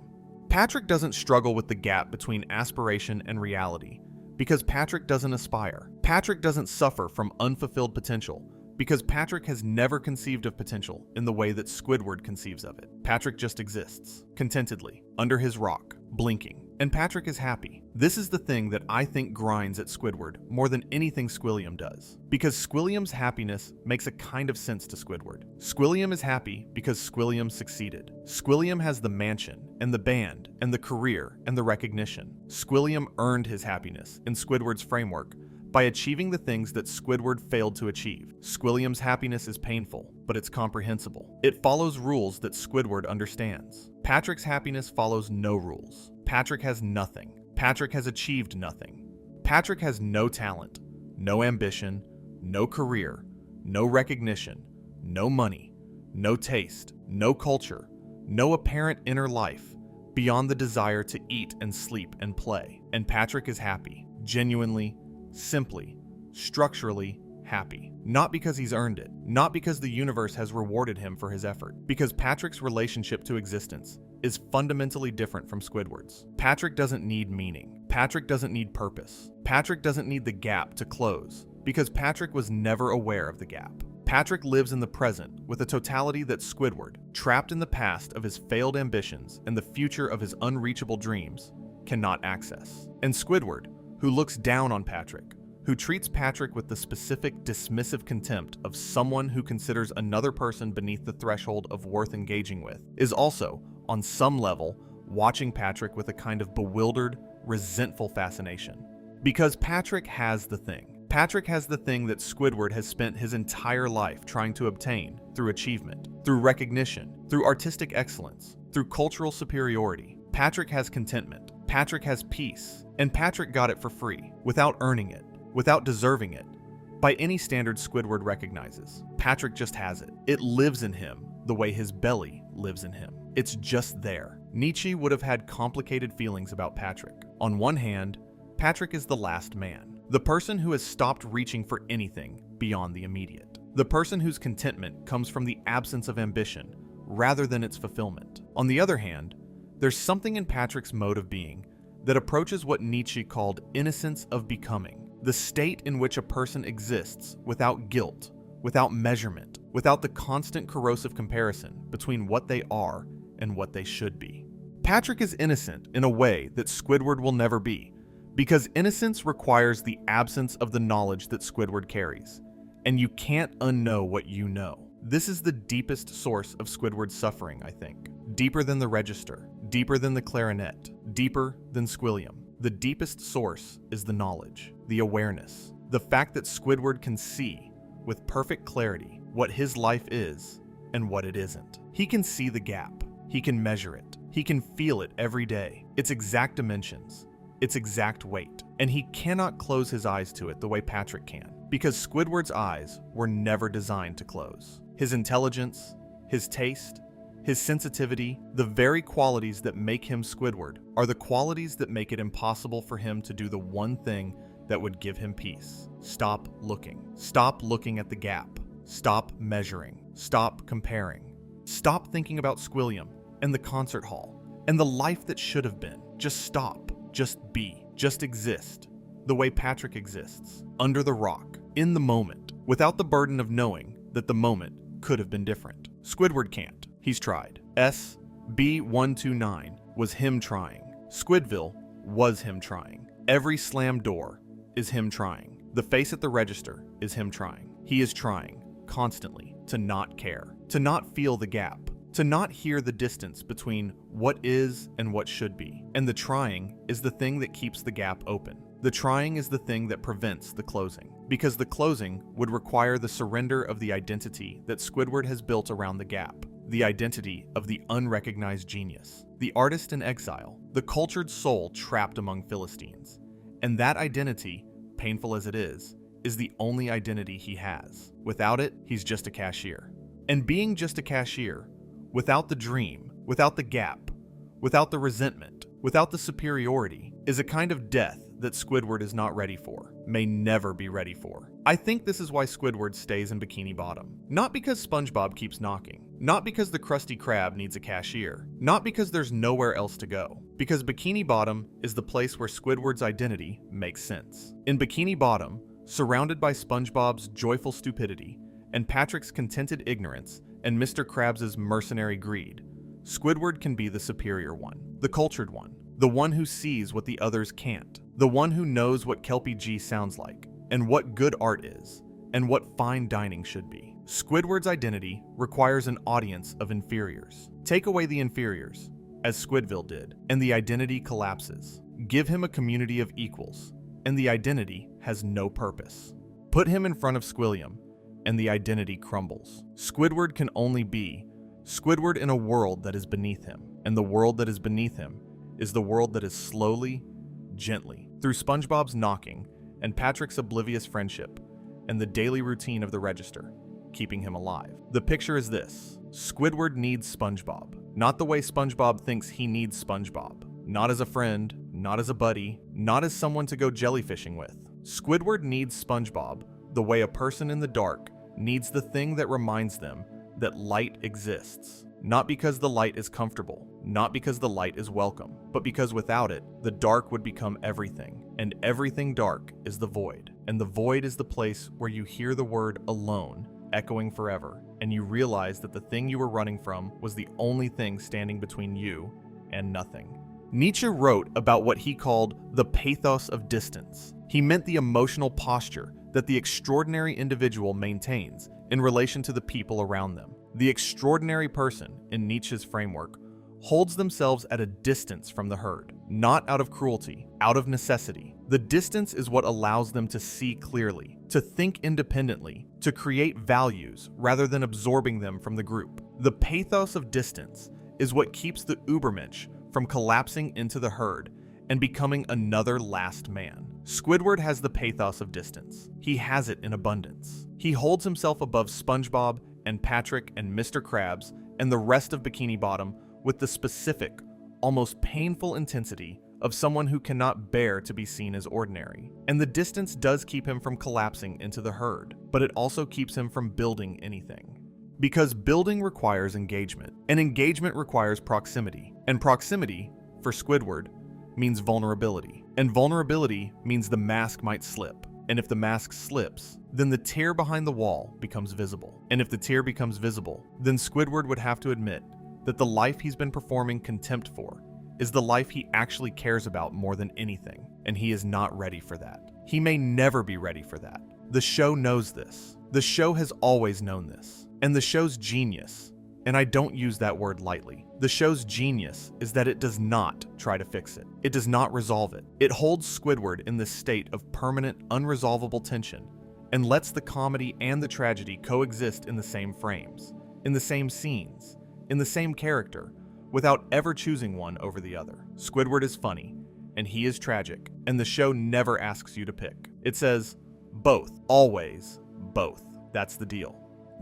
Patrick doesn't struggle with the gap between aspiration and reality because Patrick doesn't aspire. Patrick doesn't suffer from unfulfilled potential because Patrick has never conceived of potential in the way that Squidward conceives of it. Patrick just exists, contentedly, under his rock, blinking, and Patrick is happy. This is the thing that I think grinds at Squidward more than anything Squilliam does. Because Squilliam's happiness makes a kind of sense to Squidward. Squilliam is happy because Squilliam succeeded. Squilliam has the mansion, and the band, and the career, and the recognition. Squilliam earned his happiness, in Squidward's framework, by achieving the things that Squidward failed to achieve. Squilliam's happiness is painful, but it's comprehensible. It follows rules that Squidward understands. Patrick's happiness follows no rules. Patrick has nothing. Patrick has achieved nothing. Patrick has no talent, no ambition, no career, no recognition, no money, no taste, no culture, no apparent inner life beyond the desire to eat and sleep and play. And Patrick is happy, genuinely, simply, structurally happy. Not because he's earned it, not because the universe has rewarded him for his effort, because Patrick's relationship to existence is fundamentally different from Squidward's. Patrick doesn't need meaning. Patrick doesn't need purpose. Patrick doesn't need the gap to close, because Patrick was never aware of the gap. Patrick lives in the present with a totality that Squidward, trapped in the past of his failed ambitions and the future of his unreachable dreams, cannot access. And Squidward, who looks down on Patrick, who treats Patrick with the specific dismissive contempt of someone who considers another person beneath the threshold of worth engaging with, is also, on some level, watching Patrick with a kind of bewildered, resentful fascination. Because Patrick has the thing. Patrick has the thing that Squidward has spent his entire life trying to obtain through achievement, through recognition, through artistic excellence, through cultural superiority. Patrick has contentment. Patrick has peace. And Patrick got it for free, without earning it, without deserving it, by any standard Squidward recognizes. Patrick just has it. It lives in him the way his belly lives in him. It's just there. Nietzsche would have had complicated feelings about Patrick. On one hand, Patrick is the last man, the person who has stopped reaching for anything beyond the immediate, the person whose contentment comes from the absence of ambition rather than its fulfillment. On the other hand, there's something in Patrick's mode of being that approaches what Nietzsche called innocence of becoming, the state in which a person exists without guilt, without measurement, without the constant corrosive comparison between what they are and what they should be. Patrick is innocent in a way that Squidward will never be, because innocence requires the absence of the knowledge that Squidward carries, and you can't unknow what you know. This is the deepest source of Squidward's suffering, I think. Deeper than the register, deeper than the clarinet, deeper than Squilliam. The deepest source is the knowledge, the awareness, the fact that Squidward can see, with perfect clarity, what his life is and what it isn't. He can see the gap. He can measure it. He can feel it every day, its exact dimensions, its exact weight. And he cannot close his eyes to it the way Patrick can, because Squidward's eyes were never designed to close. His intelligence, his taste, his sensitivity, the very qualities that make him Squidward, are the qualities that make it impossible for him to do the one thing that would give him peace. Stop looking. Stop looking at the gap. Stop measuring. Stop comparing. Stop thinking about Squilliam and the concert hall and the life that should have been. Just stop. Just be. Just exist. The way Patrick exists. Under the rock. In the moment. Without the burden of knowing that the moment could have been different. Squidward can't. He's tried. SB129 was him trying. Squidville was him trying. Every slammed door is him trying. The face at the register is him trying. He is trying, constantly, to not care, to not feel the gap, to not hear the distance between what is and what should be. And the trying is the thing that keeps the gap open. The trying is the thing that prevents the closing, because the closing would require the surrender of the identity that Squidward has built around the gap. The identity of the unrecognized genius, the artist in exile, the cultured soul trapped among Philistines. And that identity, painful as it is the only identity he has. Without it, he's just a cashier. And being just a cashier, without the dream, without the gap, without the resentment, without the superiority, is a kind of death that Squidward is not ready for, may never be ready for. I think this is why Squidward stays in Bikini Bottom. Not because Spongebob keeps knocking, not because the Krusty Krab needs a cashier, not because there's nowhere else to go, because Bikini Bottom is the place where Squidward's identity makes sense. In Bikini Bottom, surrounded by SpongeBob's joyful stupidity, and Patrick's contented ignorance, and Mr. Krabs' mercenary greed, Squidward can be the superior one, the cultured one, the one who sees what the others can't, the one who knows what Kelpie G sounds like, and what good art is, and what fine dining should be. Squidward's identity requires an audience of inferiors. Take away the inferiors, as Squidville did, and the identity collapses. Give him a community of equals, and the identity has no purpose. Put him in front of Squilliam, and the identity crumbles. Squidward can only be Squidward in a world that is beneath him, and the world that is beneath him is the world that is slowly, gently, through Spongebob's knocking and Patrick's oblivious friendship and the daily routine of the register, keeping him alive. The picture is this: Squidward needs SpongeBob, not the way SpongeBob thinks he needs SpongeBob, not as a friend, not as a buddy, not as someone to go jellyfishing with. Squidward needs SpongeBob the way a person in the dark needs the thing that reminds them that light exists. Not because the light is comfortable, not because the light is welcome, but because without it, the dark would become everything, and everything dark is the void. And the void is the place where you hear the word alone echoing forever, and you realize that the thing you were running from was the only thing standing between you and nothing. Nietzsche wrote about what he called the pathos of distance. He meant the emotional posture that the extraordinary individual maintains in relation to the people around them. The extraordinary person, in Nietzsche's framework, holds themselves at a distance from the herd, not out of cruelty, out of necessity. The distance is what allows them to see clearly, to think independently, to create values rather than absorbing them from the group. The pathos of distance is what keeps the Ubermensch from collapsing into the herd and becoming another last man. Squidward has the pathos of distance. He has it in abundance. He holds himself above SpongeBob and Patrick and Mr. Krabs and the rest of Bikini Bottom with the specific, almost painful intensity of someone who cannot bear to be seen as ordinary. And the distance does keep him from collapsing into the herd, but it also keeps him from building anything. Because building requires engagement, and engagement requires proximity. And proximity, for Squidward, means vulnerability. And vulnerability means the mask might slip. And if the mask slips, then the tear behind the wall becomes visible. And if the tear becomes visible, then Squidward would have to admit that the life he's been performing contempt for is the life he actually cares about more than anything, and he is not ready for that. He may never be ready for that. The show knows this. The show has always known this. And the show's genius, and I don't use that word lightly, the show's genius is that it does not try to fix it. It does not resolve it. It holds Squidward in this state of permanent, unresolvable tension and lets the comedy and the tragedy coexist in the same frames, in the same scenes, in the same character, without ever choosing one over the other. Squidward is funny, and he is tragic, and the show never asks you to pick. It says, both, always, both. That's the deal.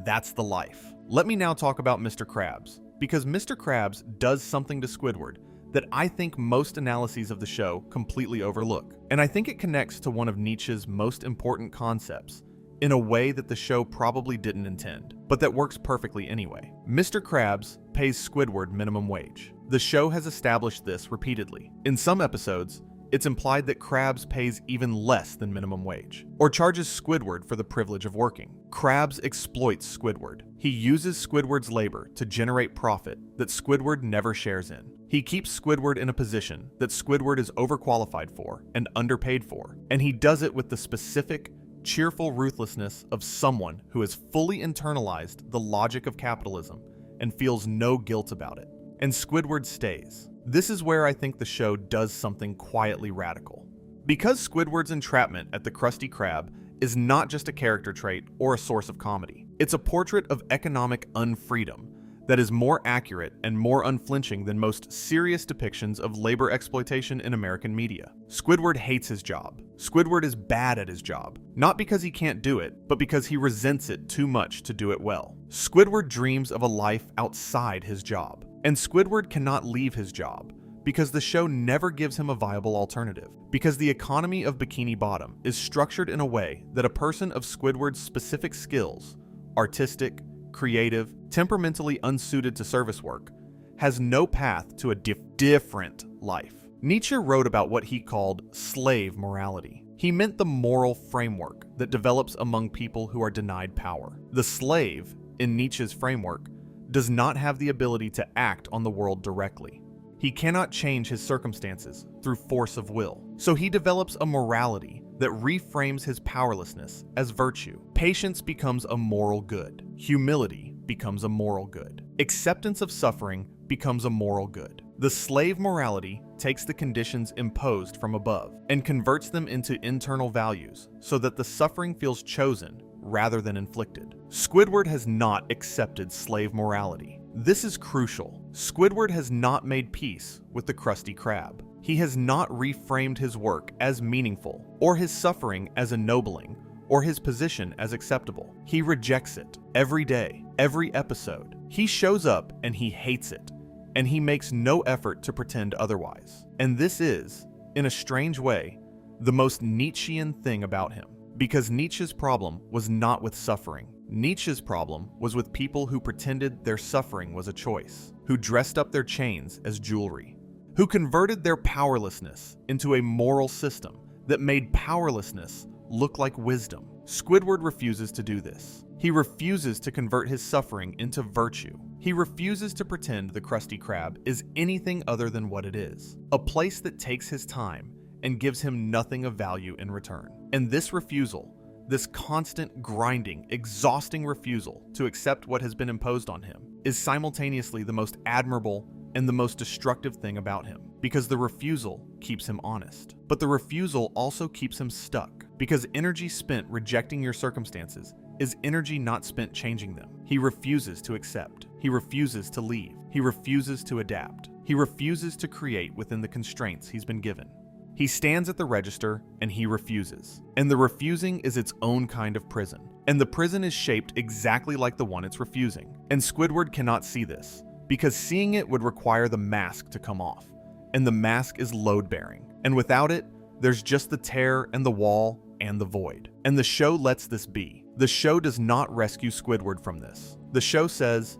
That's the life. Let me now talk about Mr. Krabs, because Mr. Krabs does something to Squidward that I think most analyses of the show completely overlook. And I think it connects to one of Nietzsche's most important concepts in a way that the show probably didn't intend, but that works perfectly anyway. Mr. Krabs pays Squidward minimum wage. The show has established this repeatedly. In some episodes, it's implied that Krabs pays even less than minimum wage, or charges Squidward for the privilege of working. Krabs exploits Squidward. He uses Squidward's labor to generate profit that Squidward never shares in. He keeps Squidward in a position that Squidward is overqualified for and underpaid for, and he does it with the specific, cheerful ruthlessness of someone who has fully internalized the logic of capitalism and feels no guilt about it. And Squidward stays. This is where I think the show does something quietly radical. Because Squidward's entrapment at the Krusty Krab is not just a character trait or a source of comedy. It's a portrait of economic unfreedom that is more accurate and more unflinching than most serious depictions of labor exploitation in American media. Squidward hates his job. Squidward is bad at his job, not because he can't do it, but because he resents it too much to do it well. Squidward dreams of a life outside his job, and Squidward cannot leave his job because the show never gives him a viable alternative. Because the economy of Bikini Bottom is structured in a way that a person of Squidward's specific skills, artistic, creative, temperamentally unsuited to service work, has no path to a different life. Nietzsche wrote about what he called slave morality. He meant the moral framework that develops among people who are denied power. The slave, in Nietzsche's framework, does not have the ability to act on the world directly. He cannot change his circumstances through force of will. So he develops a morality that reframes his powerlessness as virtue. Patience becomes a moral good. Humility becomes a moral good. Acceptance of suffering becomes a moral good. The slave morality takes the conditions imposed from above and converts them into internal values so that the suffering feels chosen rather than inflicted. Squidward has not accepted slave morality. This is crucial. Squidward has not made peace with the Krusty Krab. He has not reframed his work as meaningful, or his suffering as ennobling, or his position as acceptable. He rejects it every day, every episode. He shows up and he hates it, and he makes no effort to pretend otherwise. And this is, in a strange way, the most Nietzschean thing about him. Because Nietzsche's problem was not with suffering. Nietzsche's problem was with people who pretended their suffering was a choice, who dressed up their chains as jewelry, who converted their powerlessness into a moral system that made powerlessness look like wisdom. Squidward refuses to do this. He refuses to convert his suffering into virtue. He refuses to pretend the Krusty Krab is anything other than what it is, a place that takes his time and gives him nothing of value in return. And this refusal, this constant, grinding, exhausting refusal to accept what has been imposed on him, is simultaneously the most admirable and the most destructive thing about him, because the refusal keeps him honest. But the refusal also keeps him stuck, because energy spent rejecting your circumstances is energy not spent changing them. He refuses to accept. He refuses to leave. He refuses to adapt. He refuses to create within the constraints he's been given. He stands at the register and he refuses. And the refusing is its own kind of prison. And the prison is shaped exactly like the one it's refusing. And Squidward cannot see this, because seeing it would require the mask to come off. And the mask is load-bearing. And without it, there's just the tear and the wall and the void. And the show lets this be. The show does not rescue Squidward from this. The show says,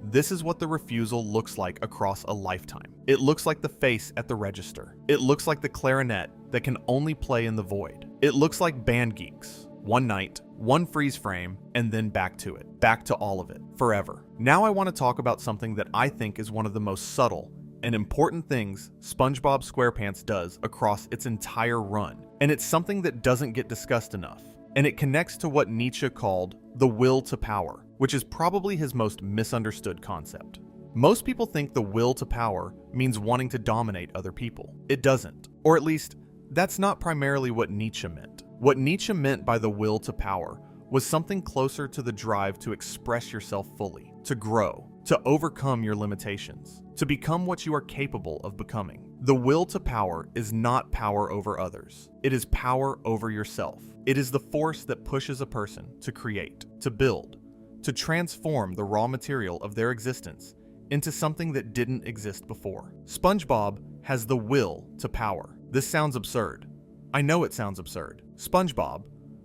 this is what the refusal looks like across a lifetime. It looks like the face at the register. It looks like the clarinet that can only play in the void. It looks like band Geeks. One night, one freeze frame, and then back to it. Back to all of it. Forever. Now I want to talk about something that I think is one of the most subtle and important things SpongeBob SquarePants does across its entire run. And it's something that doesn't get discussed enough. And it connects to what Nietzsche called the will to power, which is probably his most misunderstood concept. Most people think the will to power means wanting to dominate other people. It doesn't. Or at least, that's not primarily what Nietzsche meant. What Nietzsche meant by the will to power was something closer to the drive to express yourself fully, to grow, to overcome your limitations, to become what you are capable of becoming. The will to power is not power over others. It is power over yourself. It is the force that pushes a person to create, to build, to transform the raw material of their existence into something that didn't exist before. SpongeBob has the will to power. This sounds absurd. I know it sounds absurd. SpongeBob,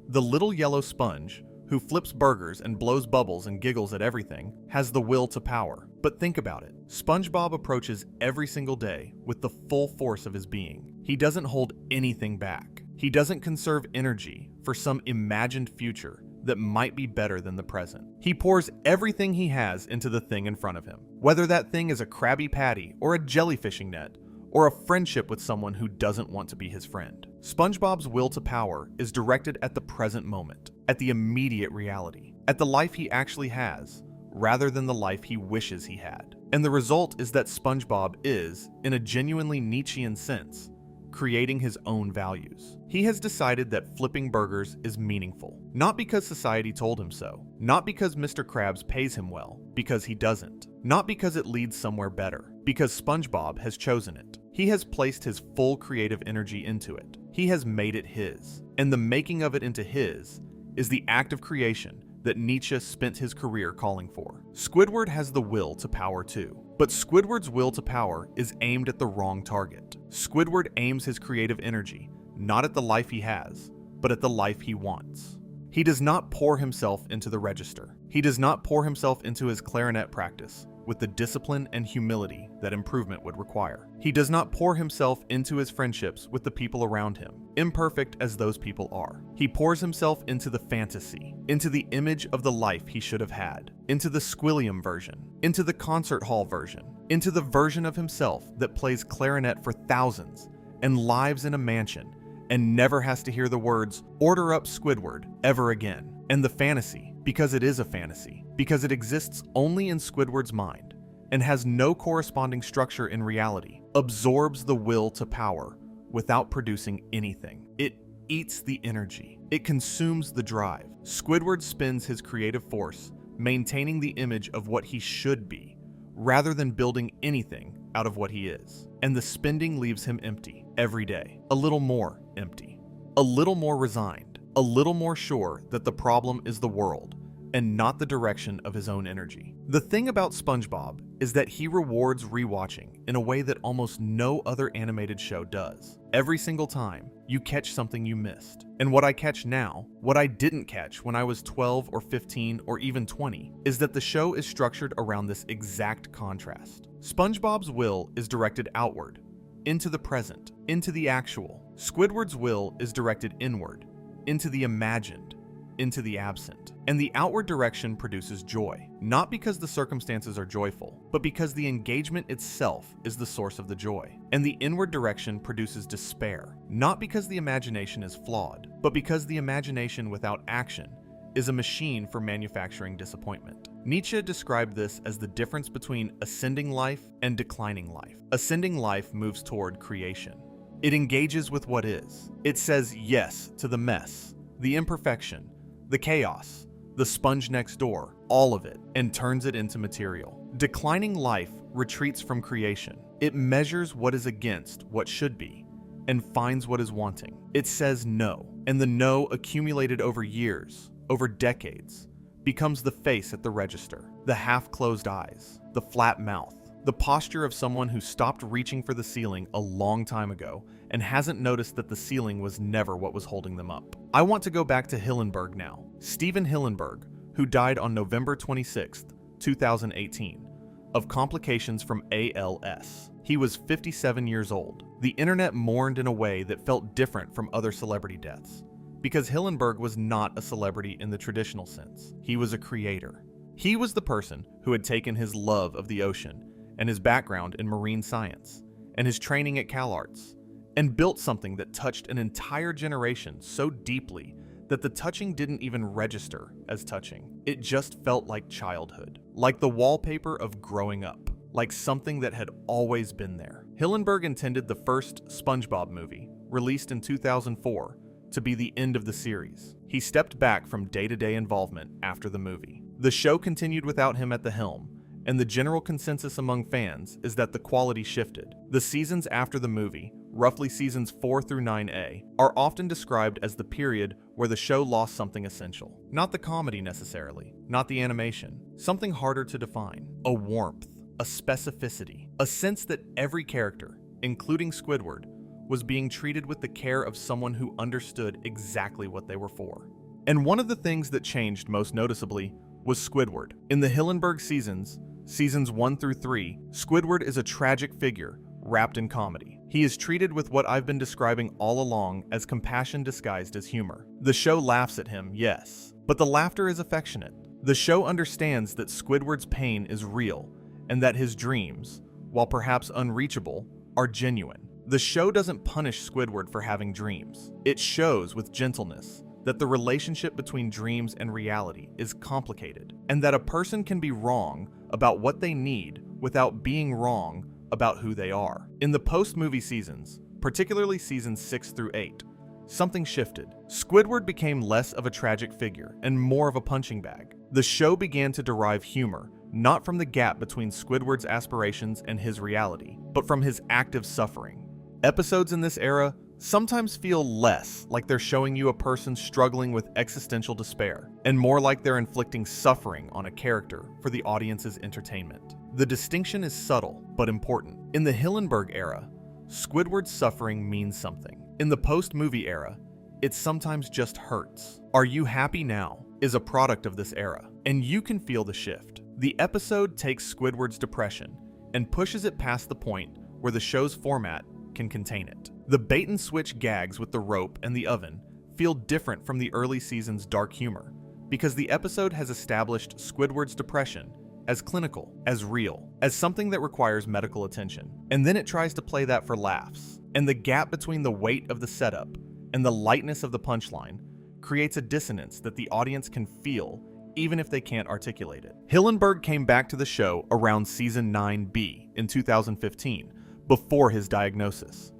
the little yellow sponge who flips burgers and blows bubbles and giggles at everything, has the will to power. But think about it. SpongeBob approaches every single day with the full force of his being. He doesn't hold anything back. He doesn't conserve energy for some imagined future that might be better than the present. He pours everything he has into the thing in front of him, whether that thing is a Krabby Patty or a jellyfishing net, or a friendship with someone who doesn't want to be his friend. SpongeBob's will to power is directed at the present moment, at the immediate reality, at the life he actually has, rather than the life he wishes he had. And the result is that SpongeBob is, in a genuinely Nietzschean sense, creating his own values. He has decided that flipping burgers is meaningful, not because society told him so, not because Mr. Krabs pays him well, because he doesn't, not because it leads somewhere better, because SpongeBob has chosen it. He has placed his full creative energy into it. He has made it his, and the making of it into his is the act of creation that Nietzsche spent his career calling for. Squidward has the will to power too, but Squidward's will to power is aimed at the wrong target. Squidward aims his creative energy not at the life he has, but at the life he wants. He does not pour himself into the register. He does not pour himself into his clarinet practice with the discipline and humility that improvement would require. He does not pour himself into his friendships with the people around him, imperfect as those people are. He pours himself into the fantasy, into the image of the life he should have had, into the Squilliam version, into the concert hall version, into the version of himself that plays clarinet for thousands and lives in a mansion and never has to hear the words, "Order up, Squidward," ever again. And the fantasy, because it is a fantasy, because it exists only in Squidward's mind and has no corresponding structure in reality, absorbs the will to power without producing anything. It eats the energy. It consumes the drive. Squidward spends his creative force maintaining the image of what he should be, rather than building anything out of what he is. And the spending leaves him empty every day, a little more empty, a little more resigned, a little more sure that the problem is the world and not the direction of his own energy. The thing about Spongebob is that he rewards rewatching in a way that almost no other animated show does. Every single time, you catch something you missed. And what I catch now, what I didn't catch when I was 12 or 15 or even 20, is that the show is structured around this exact contrast. SpongeBob's will is directed outward, into the present, into the actual. Squidward's will is directed inward, into the imagined, into the absent. And the outward direction produces joy, not because the circumstances are joyful, but because the engagement itself is the source of the joy. And the inward direction produces despair, not because the imagination is flawed, but because the imagination without action is a machine for manufacturing disappointment. Nietzsche described this as the difference between ascending life and declining life. Ascending life moves toward creation. It engages with what is. It says yes to the mess, the imperfection, the chaos, the sponge next door, all of it, and turns it into material. Declining life retreats from creation. It measures what is against what should be and finds what is wanting. It says no, and the no accumulated over years, over decades, becomes the face at the register, the half-closed eyes, the flat mouth, the posture of someone who stopped reaching for the ceiling a long time ago and hasn't noticed that the ceiling was never what was holding them up. I want to go back to Hillenburg now. Stephen Hillenburg, who died on November 26, 2018, of complications from ALS. He was 57 years old. The internet mourned in a way that felt different from other celebrity deaths, because Hillenburg was not a celebrity in the traditional sense. He was a creator. He was the person who had taken his love of the ocean and his background in marine science and his training at CalArts and built something that touched an entire generation so deeply that the touching didn't even register as touching. It just felt like childhood, like the wallpaper of growing up, like something that had always been there. Hillenburg intended the first SpongeBob movie, released in 2004, to be the end of the series. He stepped back from day-to-day involvement after the movie. The show continued without him at the helm, and the general consensus among fans is that the quality shifted. The seasons after the movie, roughly seasons 4 through 9A, are often described as the period where the show lost something essential. Not the comedy necessarily, not the animation, something harder to define. A warmth, a specificity, a sense that every character, including Squidward, was being treated with the care of someone who understood exactly what they were for. And one of the things that changed most noticeably was Squidward. In the Hillenburg seasons 1 through 3, Squidward is a tragic figure wrapped in comedy. He is treated with what I've been describing all along as compassion disguised as humor. The show laughs at him, yes, but the laughter is affectionate. The show understands that Squidward's pain is real and that his dreams, while perhaps unreachable, are genuine. The show doesn't punish Squidward for having dreams. It shows with gentleness that the relationship between dreams and reality is complicated, and that a person can be wrong about what they need without being wrong about who they are. In the post-movie seasons, particularly seasons 6 through 8, something shifted. Squidward became less of a tragic figure and more of a punching bag. The show began to derive humor, not from the gap between Squidward's aspirations and his reality, but from his active suffering. Episodes in this era sometimes feel less like they're showing you a person struggling with existential despair, and more like they're inflicting suffering on a character for the audience's entertainment. The distinction is subtle, but important. In the Hillenburg era, Squidward's suffering means something. In the post-movie era, it sometimes just hurts. Are You Happy Now is a product of this era, and you can feel the shift. The episode takes Squidward's depression and pushes it past the point where the show's format can contain it. The bait-and-switch gags with the rope and the oven feel different from the early season's dark humor because the episode has established Squidward's depression as clinical, as real, as something that requires medical attention. And then it tries to play that for laughs. And the gap between the weight of the setup and the lightness of the punchline creates a dissonance that the audience can feel even if they can't articulate it. Hillenburg came back to the show around season 9B in 2015, before his diagnosis.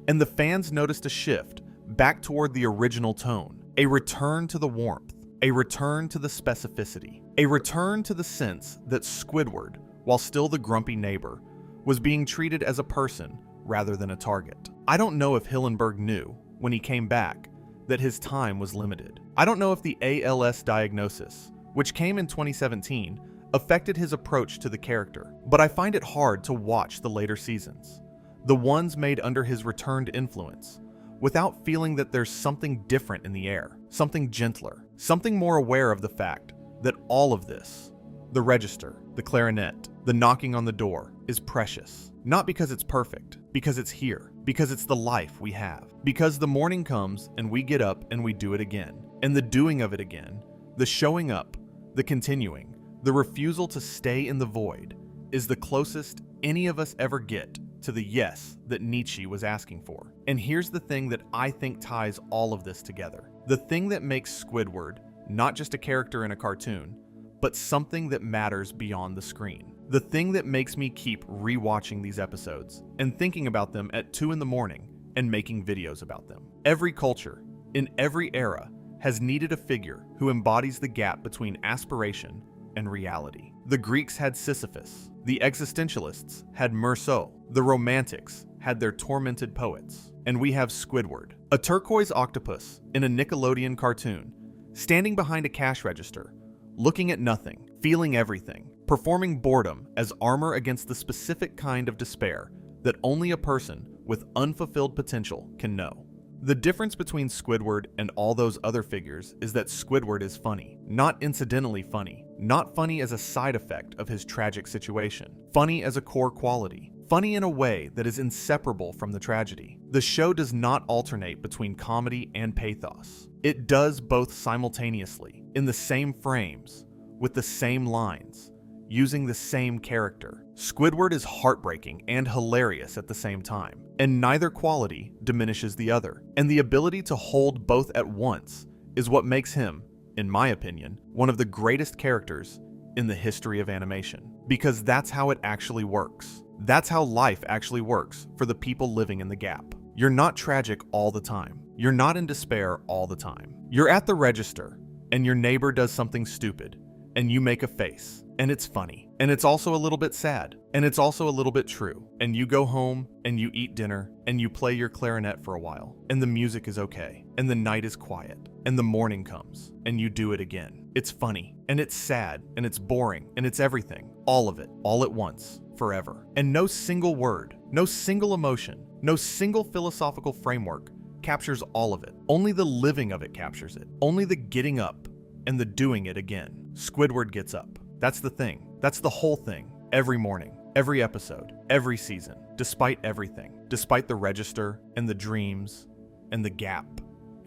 And the fans noticed a shift back toward the original tone, a return to the warmth, a return to the specificity, a return to the sense that Squidward, while still the grumpy neighbor, was being treated as a person rather than a target. I don't know if Hillenburg knew, when he came back, that his time was limited. I don't know if the ALS diagnosis, which came in 2017, affected his approach to the character, but I find it hard to watch the later seasons, the ones made under his returned influence, without feeling that there's something different in the air, something gentler, something more aware of the fact that all of this, the register, the clarinet, the knocking on the door, is precious. Not because it's perfect, because it's here, because it's the life we have, because the morning comes and we get up and we do it again, and the doing of it again, the showing up, the continuing, the refusal to stay in the void, is the closest any of us ever get to the yes that Nietzsche was asking for. And here's the thing that I think ties all of this together. The thing that makes Squidward not just a character in a cartoon, but something that matters beyond the screen. The thing that makes me keep rewatching these episodes and thinking about them at 2 in the morning and making videos about them. Every culture, in every era, has needed a figure who embodies the gap between aspiration and reality. The Greeks had Sisyphus, the existentialists had Meursault, the romantics had their tormented poets, and we have Squidward, a turquoise octopus in a Nickelodeon cartoon, standing behind a cash register, looking at nothing, feeling everything, performing boredom as armor against the specific kind of despair that only a person with unfulfilled potential can know. The difference between Squidward and all those other figures is that Squidward is funny, not incidentally funny, not funny as a side effect of his tragic situation, funny as a core quality, funny in a way that is inseparable from the tragedy. The show does not alternate between comedy and pathos. It does both simultaneously, in the same frames, with the same lines, using the same character. Squidward is heartbreaking and hilarious at the same time, and neither quality diminishes the other. And the ability to hold both at once is what makes him, in my opinion, one of the greatest characters in the history of animation. Because that's how it actually works. That's how life actually works for the people living in the gap. You're not tragic all the time. You're not in despair all the time. You're at the register, and your neighbor does something stupid, and you make a face. And it's funny, and it's also a little bit sad, and it's also a little bit true. And you go home, and you eat dinner, and you play your clarinet for a while, and the music is okay, and the night is quiet, and the morning comes, and you do it again. It's funny, and it's sad, and it's boring, and it's everything. All of it, all at once, forever. And no single word, no single emotion, no single philosophical framework captures all of it. Only the living of it captures it. Only the getting up and the doing it again. Squidward gets up. That's the thing. That's the whole thing. Every morning, every episode, every season, despite everything, despite the register and the dreams and the gap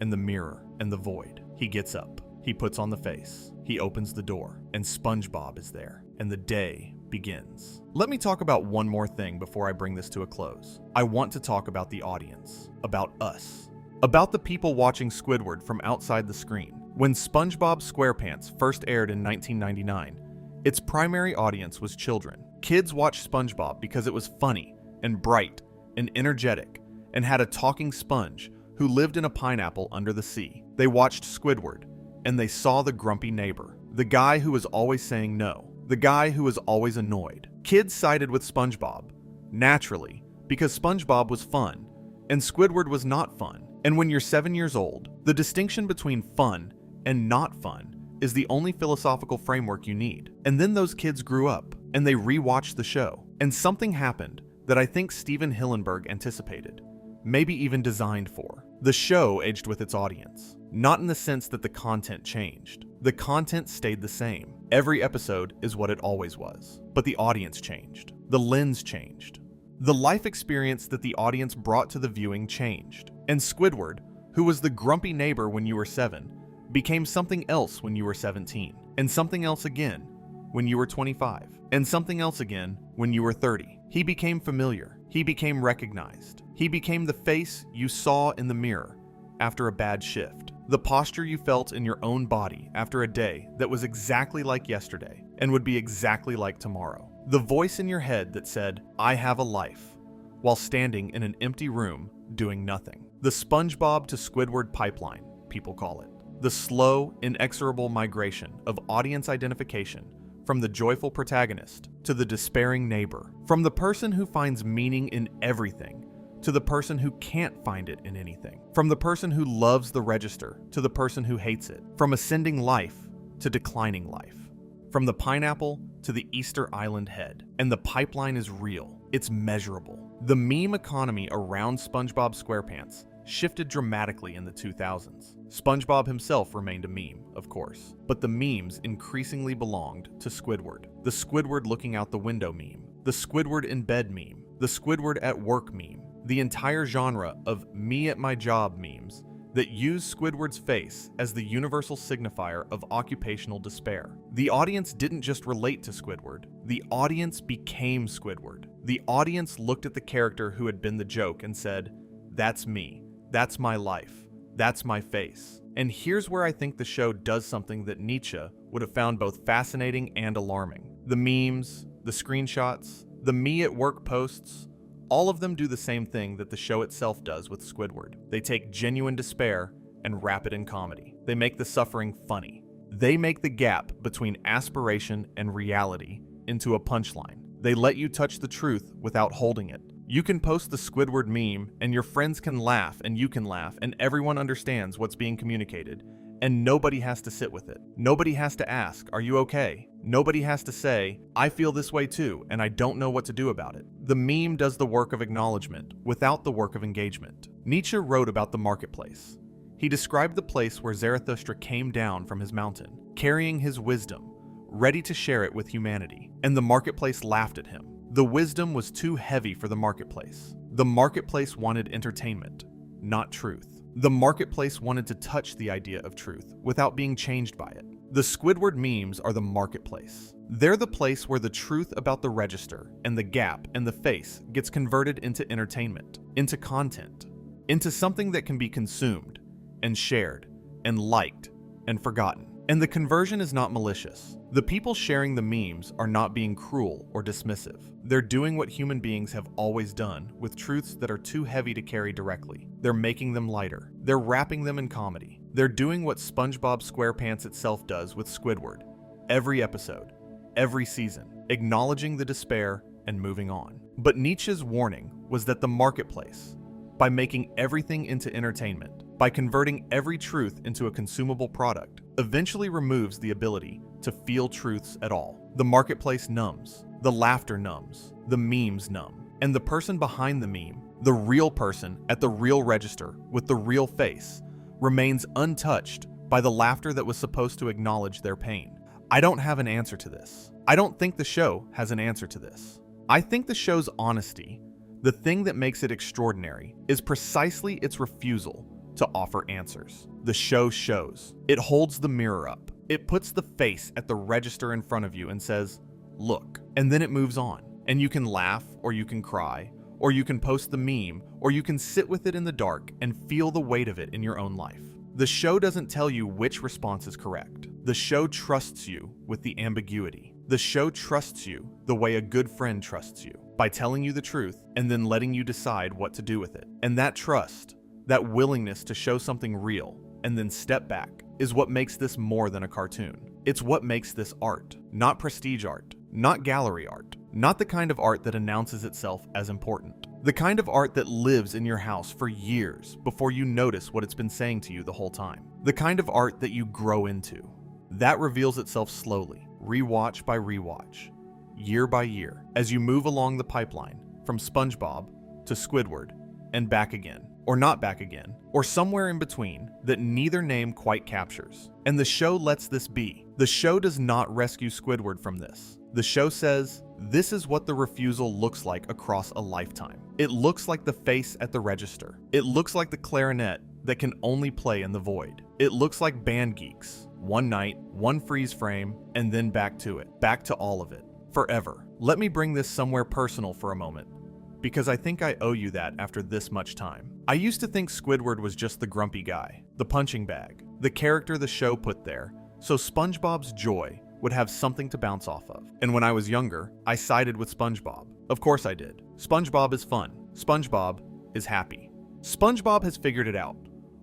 and the mirror and the void, he gets up. He puts on the face. He opens the door, and Spongebob is there, and the day begins. Let me talk about one more thing before I bring this to a close. I want to talk about the audience, about us, about the people watching Squidward from outside the screen. When SpongeBob SquarePants first aired in 1999, its primary audience was children. Kids watched SpongeBob because it was funny and bright and energetic and had a talking sponge who lived in a pineapple under the sea. They watched Squidward and they saw the grumpy neighbor, the guy who was always saying no, the guy who was always annoyed. Kids sided with SpongeBob, naturally, because SpongeBob was fun and Squidward was not fun. And when you're 7 years old, the distinction between fun and not fun is the only philosophical framework you need. And then those kids grew up, and they rewatched the show. And something happened that I think Steven Hillenburg anticipated, maybe even designed for. The show aged with its audience, not in the sense that the content changed. The content stayed the same. Every episode is what it always was. But the audience changed. The lens changed. The life experience that the audience brought to the viewing changed. And Squidward, who was the grumpy neighbor when you were 7, became something else when you were 17, and something else again when you were 25, and something else again when you were 30. He became familiar. He became recognized. He became the face you saw in the mirror after a bad shift, the posture you felt in your own body after a day that was exactly like yesterday and would be exactly like tomorrow, the voice in your head that said, "I have a life," while standing in an empty room doing nothing. The Spongebob to Squidward pipeline, people call it. The slow, inexorable migration of audience identification from the joyful protagonist to the despairing neighbor, from the person who finds meaning in everything to the person who can't find it in anything, from the person who loves the register to the person who hates it, from ascending life to declining life, from the pineapple to the Easter Island head. And the pipeline is real. It's measurable. The meme economy around SpongeBob SquarePants shifted dramatically in the 2000s. SpongeBob himself remained a meme, of course, but the memes increasingly belonged to Squidward. The Squidward looking out the window meme, the Squidward in bed meme, the Squidward at work meme, the entire genre of me at my job memes that use Squidward's face as the universal signifier of occupational despair. The audience didn't just relate to Squidward, the audience became Squidward. The audience looked at the character who had been the joke and said, "That's me. That's my life. That's my face." And here's where I think the show does something that Nietzsche would have found both fascinating and alarming. The memes, the screenshots, the me at work posts, all of them do the same thing that the show itself does with Squidward. They take genuine despair and wrap it in comedy. They make the suffering funny. They make the gap between aspiration and reality into a punchline. They let you touch the truth without holding it. You can post the Squidward meme and your friends can laugh and you can laugh and everyone understands what's being communicated, and nobody has to sit with it. Nobody has to ask, "Are you okay?" Nobody has to say, "I feel this way too and I don't know what to do about it." The meme does the work of acknowledgement without the work of engagement. Nietzsche wrote about the marketplace. He described the place where Zarathustra came down from his mountain, carrying his wisdom, ready to share it with humanity, and the marketplace laughed at him. The wisdom was too heavy for the marketplace. The marketplace wanted entertainment, not truth. The marketplace wanted to touch the idea of truth without being changed by it. The Squidward memes are the marketplace. They're the place where the truth about the register and the gap and the face gets converted into entertainment, into content, into something that can be consumed and shared and liked and forgotten. And the conversion is not malicious. The people sharing the memes are not being cruel or dismissive. They're doing what human beings have always done with truths that are too heavy to carry directly. They're making them lighter. They're wrapping them in comedy. They're doing what SpongeBob SquarePants itself does with Squidward. Every episode, every season, acknowledging the despair and moving on. But Nietzsche's warning was that the marketplace, by making everything into entertainment, by converting every truth into a consumable product, eventually removes the ability to feel truths at all. The marketplace numbs, the laughter numbs, the memes numb, and the person behind the meme, the real person at the real register with the real face, remains untouched by the laughter that was supposed to acknowledge their pain. I don't have an answer to this. I don't think the show has an answer to this. I think the show's honesty, the thing that makes it extraordinary, is precisely its refusal to offer answers. The show shows. It holds the mirror up. It puts the face at the register in front of you and says, "Look," and then it moves on. And you can laugh, or you can cry, or you can post the meme, or you can sit with it in the dark and feel the weight of it in your own life. The show doesn't tell you which response is correct. The show trusts you with the ambiguity. The show trusts you the way a good friend trusts you, by telling you the truth and then letting you decide what to do with it. And that trust, that willingness to show something real and then step back, is what makes this more than a cartoon. It's what makes this art, not prestige art, not gallery art, not the kind of art that announces itself as important. The kind of art that lives in your house for years before you notice what it's been saying to you the whole time. The kind of art that you grow into. That reveals itself slowly, rewatch by rewatch, year by year, as you move along the pipeline from SpongeBob to Squidward and back again, or not back again, or somewhere in between that neither name quite captures. And the show lets this be. The show does not rescue Squidward from this. The show says, this is what the refusal looks like across a lifetime. It looks like the face at the register. It looks like the clarinet that can only play in the void. It looks like band geeks one night, one freeze frame, and then back to it. Back to all of it. Forever. Let me bring this somewhere personal for a moment, because I think I owe you that after this much time. I used to think Squidward was just the grumpy guy, the punching bag, the character the show put there, so SpongeBob's joy would have something to bounce off of. And when I was younger, I sided with SpongeBob. Of course I did. SpongeBob is fun. SpongeBob is happy. SpongeBob has figured it out,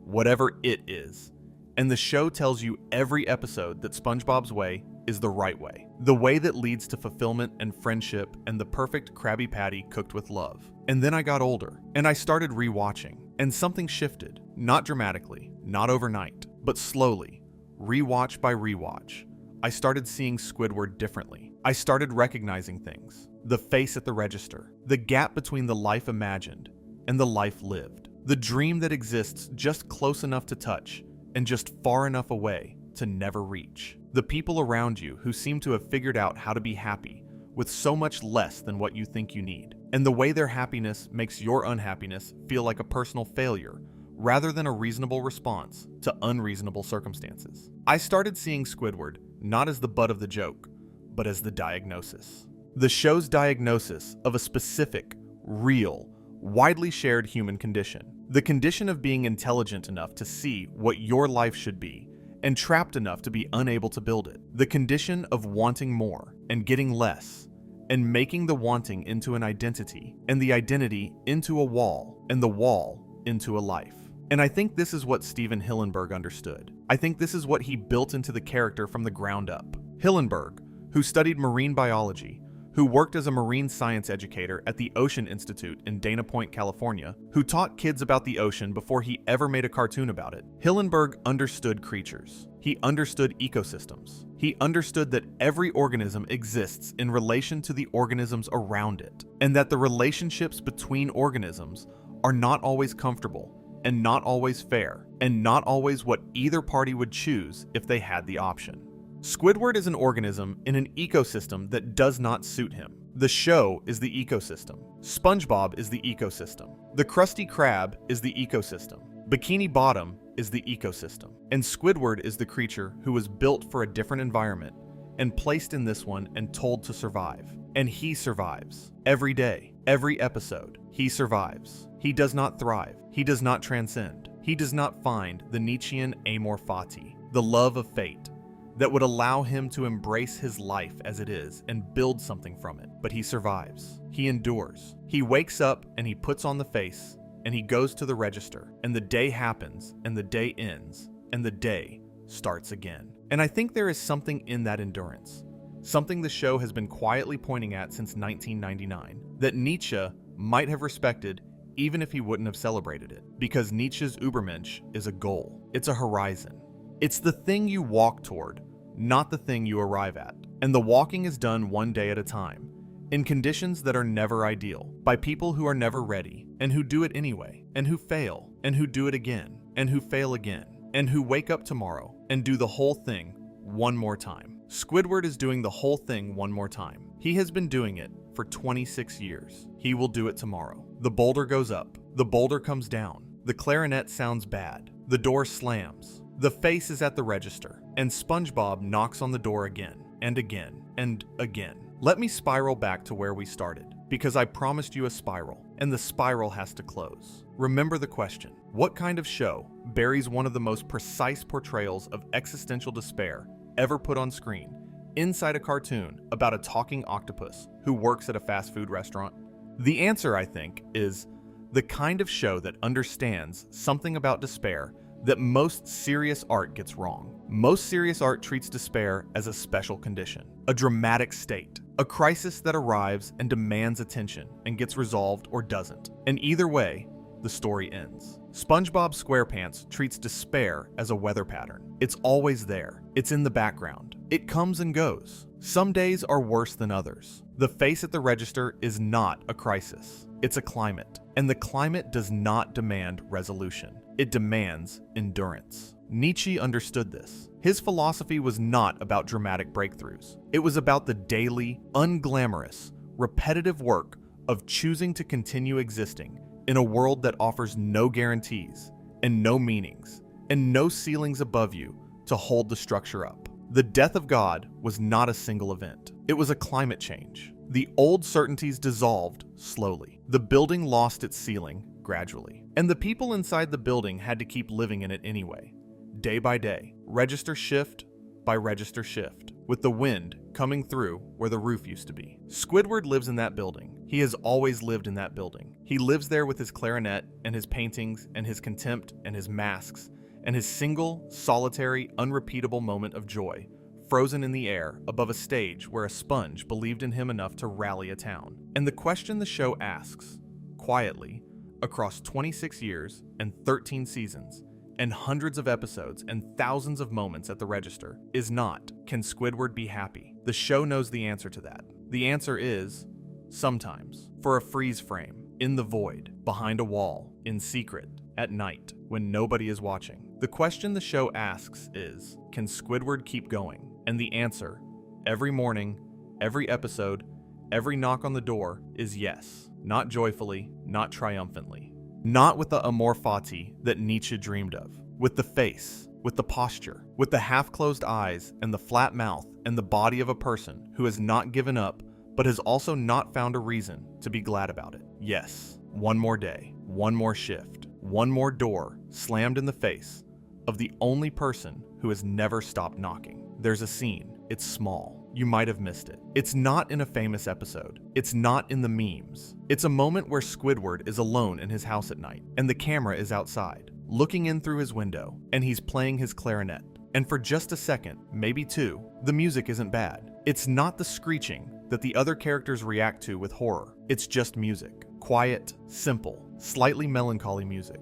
whatever it is. And the show tells you every episode that SpongeBob's way is the right way. The way that leads to fulfillment and friendship and the perfect Krabby Patty cooked with love. And then I got older, and I started rewatching, and something shifted. Not dramatically, not overnight, but slowly, rewatch by rewatch. I started seeing Squidward differently. I started recognizing things. The face at the register. The gap between the life imagined and the life lived. The dream that exists just close enough to touch and just far enough away to never reach. The people around you who seem to have figured out how to be happy with so much less than what you think you need. And the way their happiness makes your unhappiness feel like a personal failure rather than a reasonable response to unreasonable circumstances. I started seeing Squidward not as the butt of the joke, but as the diagnosis. The show's diagnosis of a specific, real, widely shared human condition. The condition of being intelligent enough to see what your life should be and trapped enough to be unable to build it. The condition of wanting more and getting less and making the wanting into an identity and the identity into a wall and the wall into a life. And I think this is what Steven Hillenburg understood. I think this is what he built into the character from the ground up. Hillenburg, who studied marine biology, who worked as a marine science educator at the Ocean Institute in Dana Point, California, who taught kids about the ocean before he ever made a cartoon about it. Hillenburg understood creatures. He understood ecosystems. He understood that every organism exists in relation to the organisms around it, and that the relationships between organisms are not always comfortable, and not always fair, and not always what either party would choose if they had the option. Squidward is an organism in an ecosystem that does not suit him. The show is the ecosystem. SpongeBob is the ecosystem. The Krusty Krab is the ecosystem. Bikini Bottom is the ecosystem. And Squidward is the creature who was built for a different environment and placed in this one and told to survive. And he survives. Every day, every episode, he survives. He does not thrive. He does not transcend. He does not find the Nietzschean amor fati, the love of fate, that would allow him to embrace his life as it is and build something from it. But he survives. He endures. He wakes up and he puts on the face and he goes to the register, and the day happens and the day ends and the day starts again. And I think there is something in that endurance, something the show has been quietly pointing at since 1999, that Nietzsche might have respected even if he wouldn't have celebrated it. Because Nietzsche's Übermensch is a goal. It's a horizon. It's the thing you walk toward, not the thing you arrive at. And the walking is done one day at a time, in conditions that are never ideal, by people who are never ready, and who do it anyway, and who fail, and who do it again, and who fail again, and who wake up tomorrow and do the whole thing one more time. Squidward is doing the whole thing one more time. He has been doing it for 26 years. He will do it tomorrow. The boulder goes up. The boulder comes down. The clarinet sounds bad. The door slams. The face is at the register, and SpongeBob knocks on the door again, and again, and again. Let me spiral back to where we started, because I promised you a spiral, and the spiral has to close. Remember the question: what kind of show buries one of the most precise portrayals of existential despair ever put on screen inside a cartoon about a talking octopus who works at a fast food restaurant? The answer, I think, is the kind of show that understands something about despair that most serious art gets wrong. Most serious art treats despair as a special condition, a dramatic state, a crisis that arrives and demands attention and gets resolved or doesn't. And either way, the story ends. SpongeBob SquarePants treats despair as a weather pattern. It's always there. It's in the background. It comes and goes. Some days are worse than others. The face at the register is not a crisis. It's a climate. And the climate does not demand resolution. It demands endurance. Nietzsche understood this. His philosophy was not about dramatic breakthroughs. It was about the daily, unglamorous, repetitive work of choosing to continue existing in a world that offers no guarantees and no meanings and no ceilings above you to hold the structure up. The death of God was not a single event. It was a climate change. The old certainties dissolved slowly. The building lost its ceiling gradually. And the people inside the building had to keep living in it anyway. Day by day, register shift by register shift, with the wind coming through where the roof used to be. Squidward lives in that building. He has always lived in that building. He lives there with his clarinet and his paintings and his contempt and his masks and his single, solitary, unrepeatable moment of joy, frozen in the air above a stage where a sponge believed in him enough to rally a town. And the question the show asks, quietly, across 26 years and 13 seasons, and hundreds of episodes and thousands of moments at the register, is not, can Squidward be happy? The show knows the answer to that. The answer is, sometimes, for a freeze frame, in the void, behind a wall, in secret, at night, when nobody is watching. The question the show asks is, can Squidward keep going? And the answer, every morning, every episode, every knock on the door, is yes. Not joyfully, not triumphantly. Not with the amor fati that Nietzsche dreamed of. With the face, with the posture, with the half-closed eyes and the flat mouth and the body of a person who has not given up but has also not found a reason to be glad about it. Yes, one more day, one more shift, one more door slammed in the face of the only person who has never stopped knocking. There's a scene. It's small. You might have missed it. It's not in a famous episode. It's not in the memes. It's a moment where Squidward is alone in his house at night, and the camera is outside, looking in through his window, and he's playing his clarinet. And for just a second, maybe two, the music isn't bad. It's not the screeching that the other characters react to with horror. It's just music. Quiet, simple, slightly melancholy music,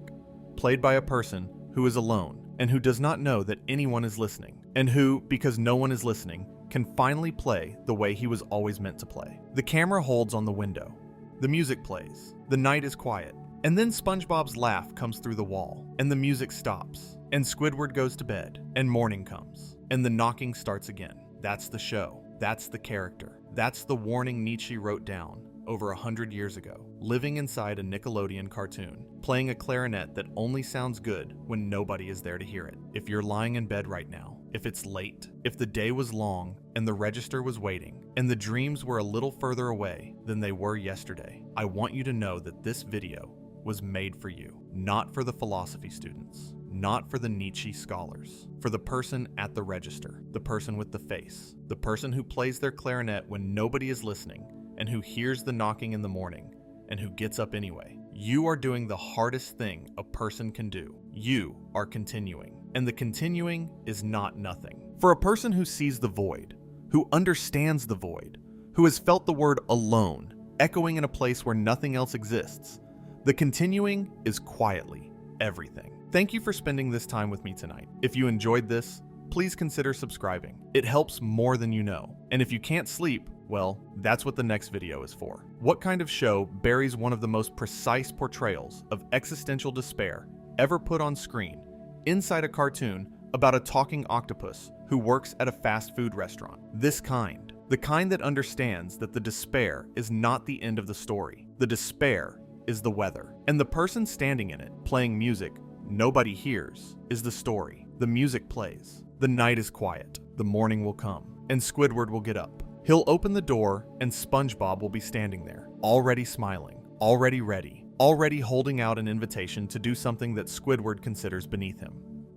played by a person who is alone and who does not know that anyone is listening, and who, because no one is listening, can finally play the way he was always meant to play. The camera holds on the window. The music plays. The night is quiet. And then Spongebob's laugh comes through the wall, and the music stops, and Squidward goes to bed, and morning comes, and the knocking starts again. That's the show. That's the character. That's the warning Nietzsche wrote down over 100 years ago, living inside a Nickelodeon cartoon, playing a clarinet that only sounds good when nobody is there to hear it. If you're lying in bed right now, if it's late, if the day was long and the register was waiting, and the dreams were a little further away than they were yesterday, I want you to know that this video was made for you, not for the philosophy students, not for the Nietzsche scholars, for the person at the register, the person with the face, the person who plays their clarinet when nobody is listening, and who hears the knocking in the morning, and who gets up anyway. You are doing the hardest thing a person can do. You are continuing. And the continuing is not nothing. For a person who sees the void, who understands the void, who has felt the word alone, echoing in a place where nothing else exists, the continuing is quietly everything. Thank you for spending this time with me tonight. If you enjoyed this, please consider subscribing. It helps more than you know. And if you can't sleep, well, that's what the next video is for. What kind of show buries one of the most precise portrayals of existential despair ever put on screen inside a cartoon about a talking octopus who works at a fast food restaurant? This kind. The kind that understands that the despair is not the end of the story. The despair is the weather. And the person standing in it, playing music nobody hears, is the story. The music plays. The night is quiet. The morning will come. And Squidward will get up. He'll open the door, and Spongebob will be standing there, already smiling, already ready, already holding out an invitation to do something that Squidward considers beneath him.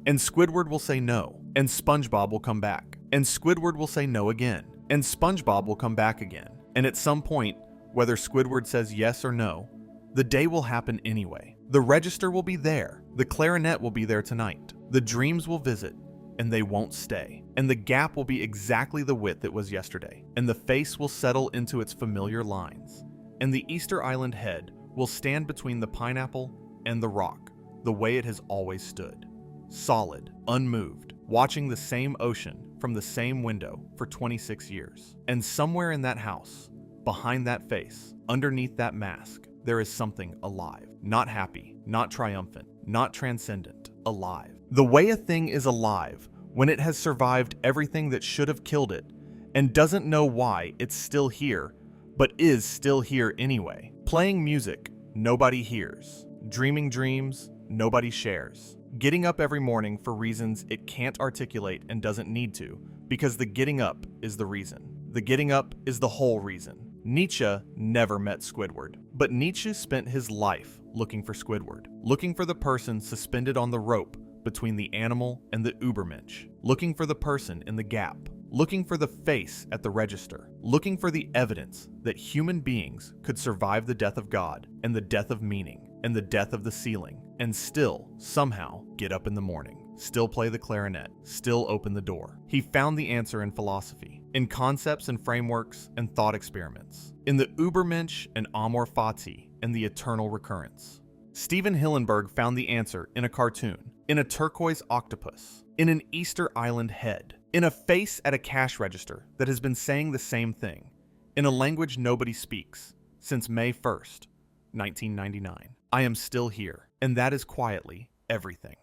And Squidward will say no, and Spongebob will come back, and Squidward will say no again, and Spongebob will come back again. And at some point, whether Squidward says yes or no, the day will happen anyway. The register will be there, the clarinet will be there tonight, the dreams will visit, and they won't stay. And the gap will be exactly the width it was yesterday, and the face will settle into its familiar lines, and the Easter Island head will stand between the pineapple and the rock, the way it has always stood, solid, unmoved, watching the same ocean from the same window for 26 years. And somewhere in that house, behind that face, underneath that mask, there is something alive, not happy, not triumphant, not transcendent, alive. The way a thing is alive when it has survived everything that should have killed it and doesn't know why it's still here, but is still here anyway. Playing music nobody hears, dreaming dreams nobody shares. Getting up every morning for reasons it can't articulate and doesn't need to, because the getting up is the reason. The getting up is the whole reason. Nietzsche never met Squidward, but Nietzsche spent his life looking for Squidward, looking for the person suspended on the rope between the animal and the Übermensch, looking for the person in the gap, looking for the face at the register, looking for the evidence that human beings could survive the death of God and the death of meaning and the death of the ceiling, and still, somehow, get up in the morning, still play the clarinet, still open the door. He found the answer in philosophy, in concepts and frameworks and thought experiments, in the Übermensch and amor fati and the eternal recurrence. Stephen Hillenburg found the answer in a cartoon, in a turquoise octopus, in an Easter Island head, in a face at a cash register that has been saying the same thing, in a language nobody speaks, since May 1st, 1999. I am still here, and that is quietly everything.